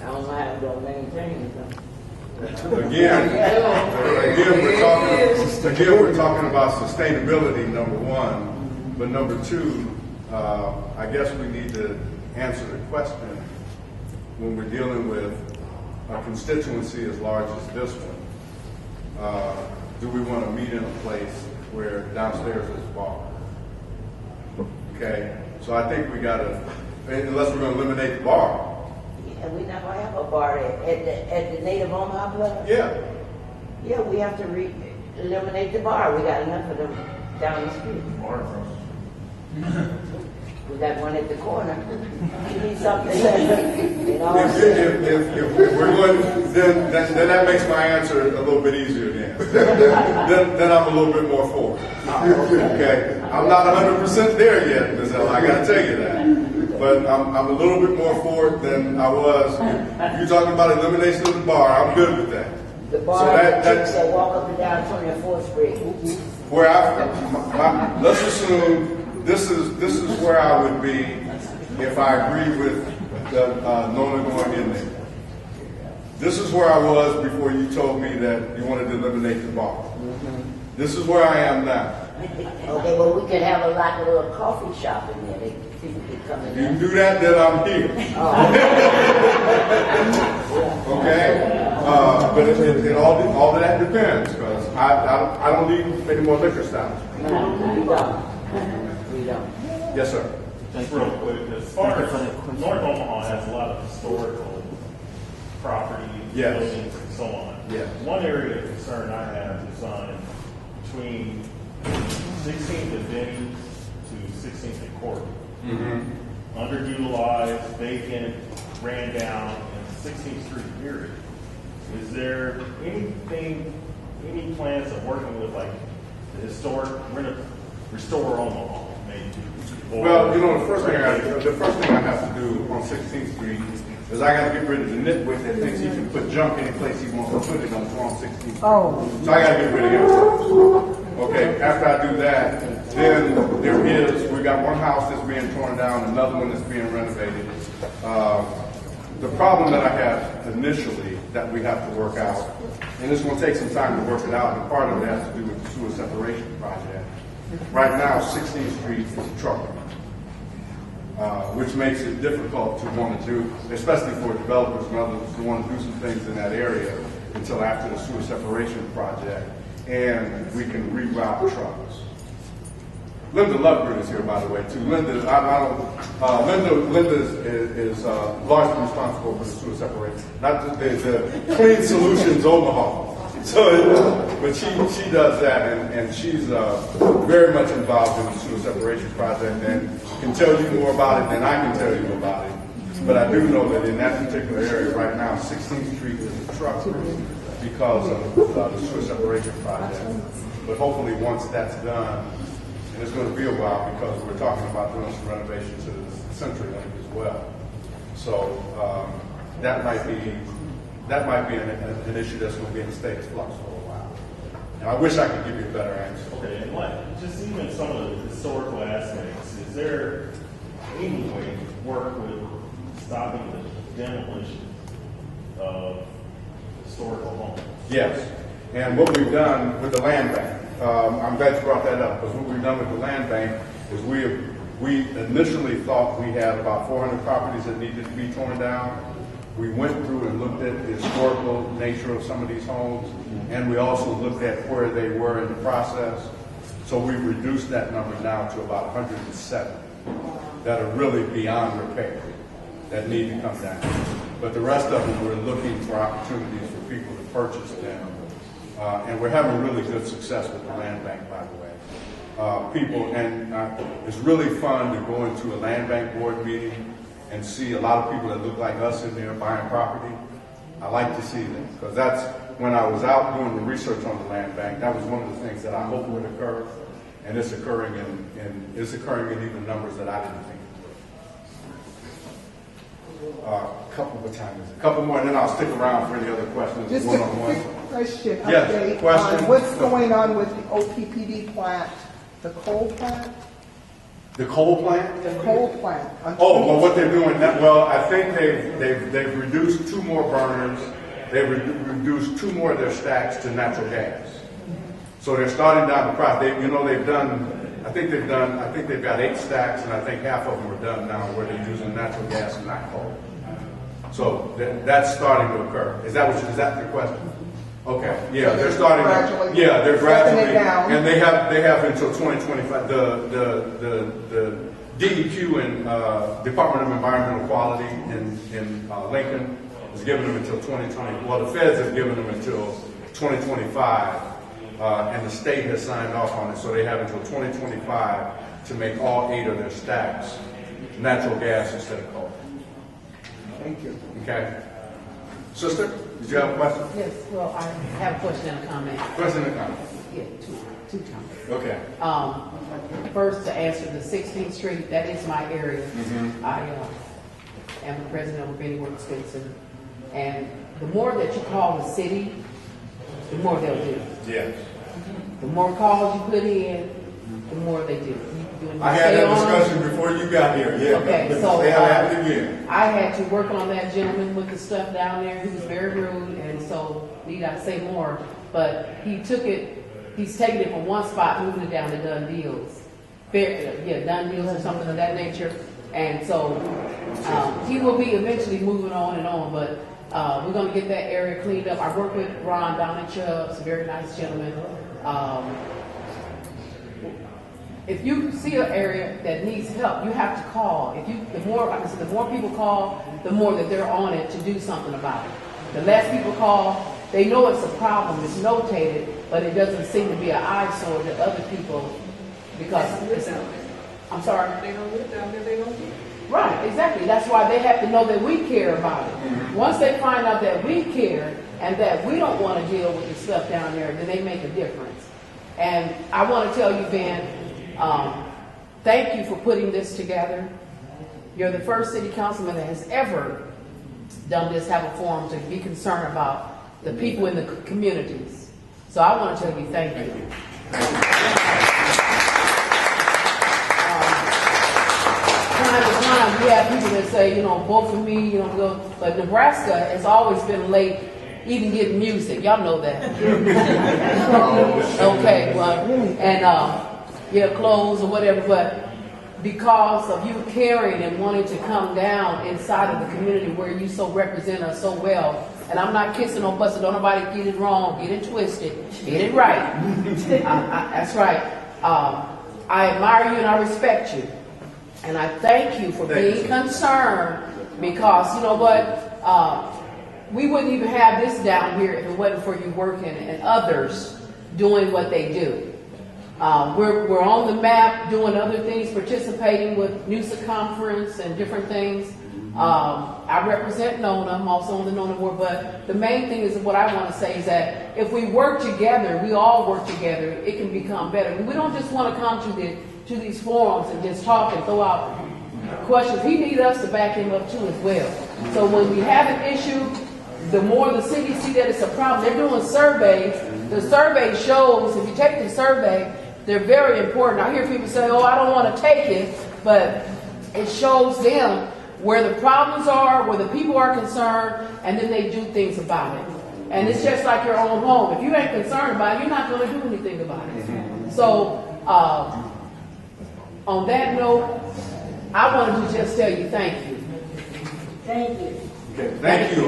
don't know how I'm going to maintain it. Again, we're talking about sustainability, number one, but number two, I guess we need to answer the question when we're dealing with a constituency as large as this one. Do we want to meet in a place where downstairs is a bar? Okay, so I think we got to, unless we're going to eliminate the bar. Yeah, we're not going to have a bar at the Native Omaha Club? Yeah. Yeah, we have to eliminate the bar. We got enough of them down the street. with that one at the corner. You need something. You know? If we're going, then that makes my answer a little bit easier then I'm a little bit more for it. Okay? I'm not 100% there yet, Ms. L. I got to tell you that. But I'm a little bit more for it than I was. If you're talking about elimination of the bar, I'm good with that. The bar that walk up and down 24th Street. Where let's assume this is where I would be if I agree with Nona going in there. This is where I was before you told me that you wanted to eliminate the bar. This is where I am now. Okay, well, we could have like a little coffee shop in there. People could come in If there. you do that, then I'm here. Okay? But it all of that depends, because I don't need any more liquor styles. No, we don't. We don't. Yes, sir. Just real quick, as far as North Omaha has a lot of historical property, Yes. buildings, and so on. Yes. One area of concern I have is on between 16th and Denny to 16th and Court. Underutilized, vacant, ran down in 16th Street area. Is there any plans of working with like the historic, restore Omaha, maybe? Well, you know, the first thing I have to do on 16th Street is I got to get rid of the nitwit that thinks he can put junk any place he wants to put it on 16th Street. Oh. So I got to get rid of him first. Okay, after I do that, then we got one house that's being torn down, another one that's being renovated. The problem that I had initially that we have to work out, and it's going to take some time to work it out, and part of it has to do with the sewer separation project. Right now, 16th Street is a truck which makes it difficult to want to do, especially for developers and others who want to do some things in that area until after the sewer separation project, and we can reroute trucks. Linda Lovegood is here, by the way, too. Linda is largely responsible for the sewer separation, not the Clean Solutions Omaha. So, but she does that, and she's very much involved in the sewer separation project, and can tell you more about it than I can tell you about it. But I do know that in that particular area right now, 16th Street is a truck because of the sewer separation project. But hopefully, once that's done, and it's going to be a while because we're talking about doing some renovation to the CenturyLink as well. So that might be an issue that's going to be in a state of flux for a while. And I wish I could give you a better answer. Okay, and like, just even some of the historical aspects, is there any way to work with stopping the demolition of historical homes? Yes, and what we've done with the land bank, I'm glad you brought that up, because what we've done with the land bank is we initially thought we had about 400 properties that needed to be torn down. We went through and looked at the historical nature of some of these homes, and we also looked at where they were in the process. So we reduced that number now to about 107 that are really beyond repair, that need to come down. But the rest of them, we're looking for opportunities for people to purchase them. And we're having really good success with the land bank, by the way. It's really fun to go into a land bank board meeting and see a lot of people that look like us in there buying property. I like to see them, because that's when I was out doing the research on the land bank, that was one of the things that I hoped would occur, and it's occurring in even numbers that I didn't think it would. A couple more, and then I'll stick around for any other questions. Just a quick question Yes, update question. on what's going on with the OPPD plant, the coal plant? The coal plant? The coal plant. Oh, well, what they're doing now, well, I think they've reduced 2 more burners. They've reduced 2 more of their stacks to natural gas. So they're starting down the process. I think they've got 8 stacks, and I think half of them are done now where they're using natural gas and not coal. So that's starting to occur. Is that your question? Okay, yeah, So they're starting. They're gradually, it down. and they have until 2025. The DEQ and Department of Environmental Quality in Lincoln has given them until 2020. Well, the feds have given them until 2025, and the state has signed off on it, so they have until 2025 to make all 8 of their stacks natural gas instead of coal. Thank you. Okay. Sister, did you have a question? Yes, well, I have a question and a comment. Question and comment. Yeah, two comments. Okay. First, to answer the 16th Street, that is my area. Mhm. I am the president of Benny Works Benson. And the more that you call the city, the more they'll do. Yes. The more calls you put in, the more they do. I had that discussion before you got here. Yeah. Okay, so they have it again. I had to work on that gentleman with the stuff down there. He was very rude, and so need I say more? But he took it. He's taking it from one spot, moving it down to Done Deals. Done Deals or something of that nature. And so he will be eventually moving on and on, but we're going to get that area cleaned up. I work with Ron down at Chubb's, a very nice gentleman. If you see an area that needs help, you have to call. The more people call, the more that they're on it to do something about it. The less people call, they know it's a problem, it's notated, but it doesn't seem to be an eyesore to other people because I'm sorry? They don't live down there, they don't get it. Right, exactly. That's why they have to know that we care about it. Once they find out that we care and that we don't want to deal with the stuff down there, then they make a difference. And I want to tell you, Ben, thank you for putting this together. You're the first city councilman that has ever done this, have a forum to be concerned about the people in the communities. So I want to tell you thank you. Time to time, we have people that say, vote for me, but Nebraska has always been late even getting music. Y'all know that. Okay, well, and clothes or whatever, but because of you caring and wanting to come down inside of the community where you so represent us so well, and I'm not kissing or busting, don't nobody get it wrong, get it twisted, get it right. That's right. I admire you and I respect you. And I thank you for being concerned because, you know what, we wouldn't even have this down here if it wasn't for you working and others doing what they do. We're on the map doing other things, participating with NUSA conference and different things. I represent NONA, I'm also on the NONA board, but the main thing is what I want to say is that if we work together, we all work together, it can become better. We don't just want to come to these forums and just talk and throw out questions. He needs us to back him up too as well. So when we have an issue, the more the city see that it's a problem, they're doing surveys. The survey shows, if you take the survey, they're very important. I hear people say, I don't want to take it, but it shows them where the problems are, where the people are concerned, and then they do things about it. And it's just like your own home. If you ain't concerned about it, you're not going to do anything about it. So, on that note, I wanted to just tell you thank you. Thank you. Okay, thank you.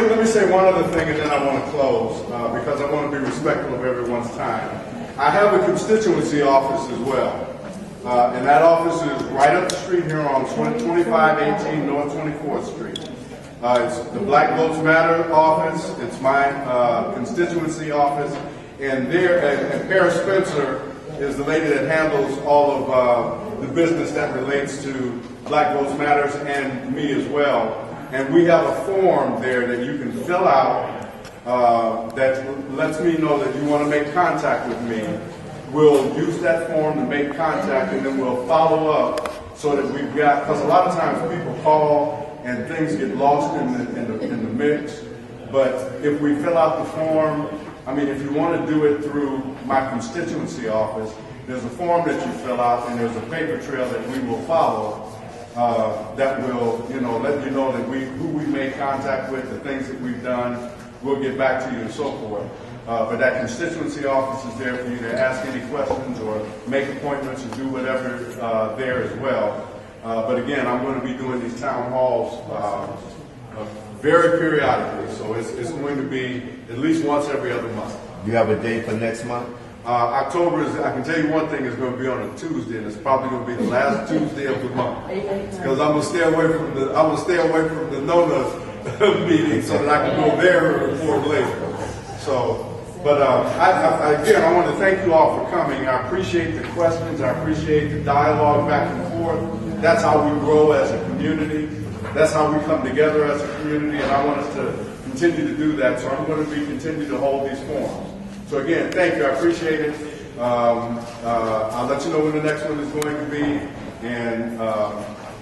Let me say one other thing and then I want to close because I want to be respectful of everyone's time. I have a constituency office as well. And that office is right up the street here on 2518 North 24th Street. It's the Black Votes Matter office. It's my constituency office. And Paris Spencer is the lady that handles all of the business that relates to Black Votes Matters and me as well. And we have a form there that you can fill out that lets me know that you want to make contact with me. We'll use that form to make contact and then we'll follow up so that we've got, because a lot of times people call and things get lost in the mix. But if we fill out the form, if you want to do it through my constituency office, there's a form that you fill out and there's a paper trail that we will follow that will, let you know that who we made contact with, the things that we've done. We'll get back to you and so forth. But that constituency office is there for you to ask any questions or make appointments and do whatever there as well. But again, I'm going to be doing these town halls very periodically, so it's going to be at least once every other month. Do you have a date for next month? October is, I can tell you one thing, is going to be on a Tuesday, and it's probably going to be the last Tuesday of the month. Because I'm going to stay away from the NONA meeting so that I can go there and report later. So But again, I want to thank you all for coming. I appreciate the questions. I appreciate the dialogue back and forth. That's how we grow as a community. That's how we come together as a community, and I want us to continue to do that. So I'm going to continue to hold these forums. So again, thank you. I appreciate it. I'll let you know when the next one is going to be, and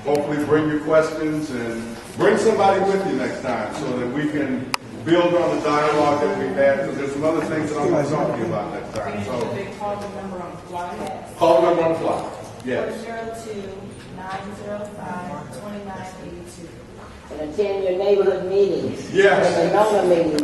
hopefully bring your questions and bring somebody with you next time so that we can build on the dialogue that we've had, because there's some other things that I'm going to talk to you about next time. So They call the number on the fly. call the number on the fly. Yes. 402-905-2982. And attend your neighborhood meetings. Yes. The NONA meetings.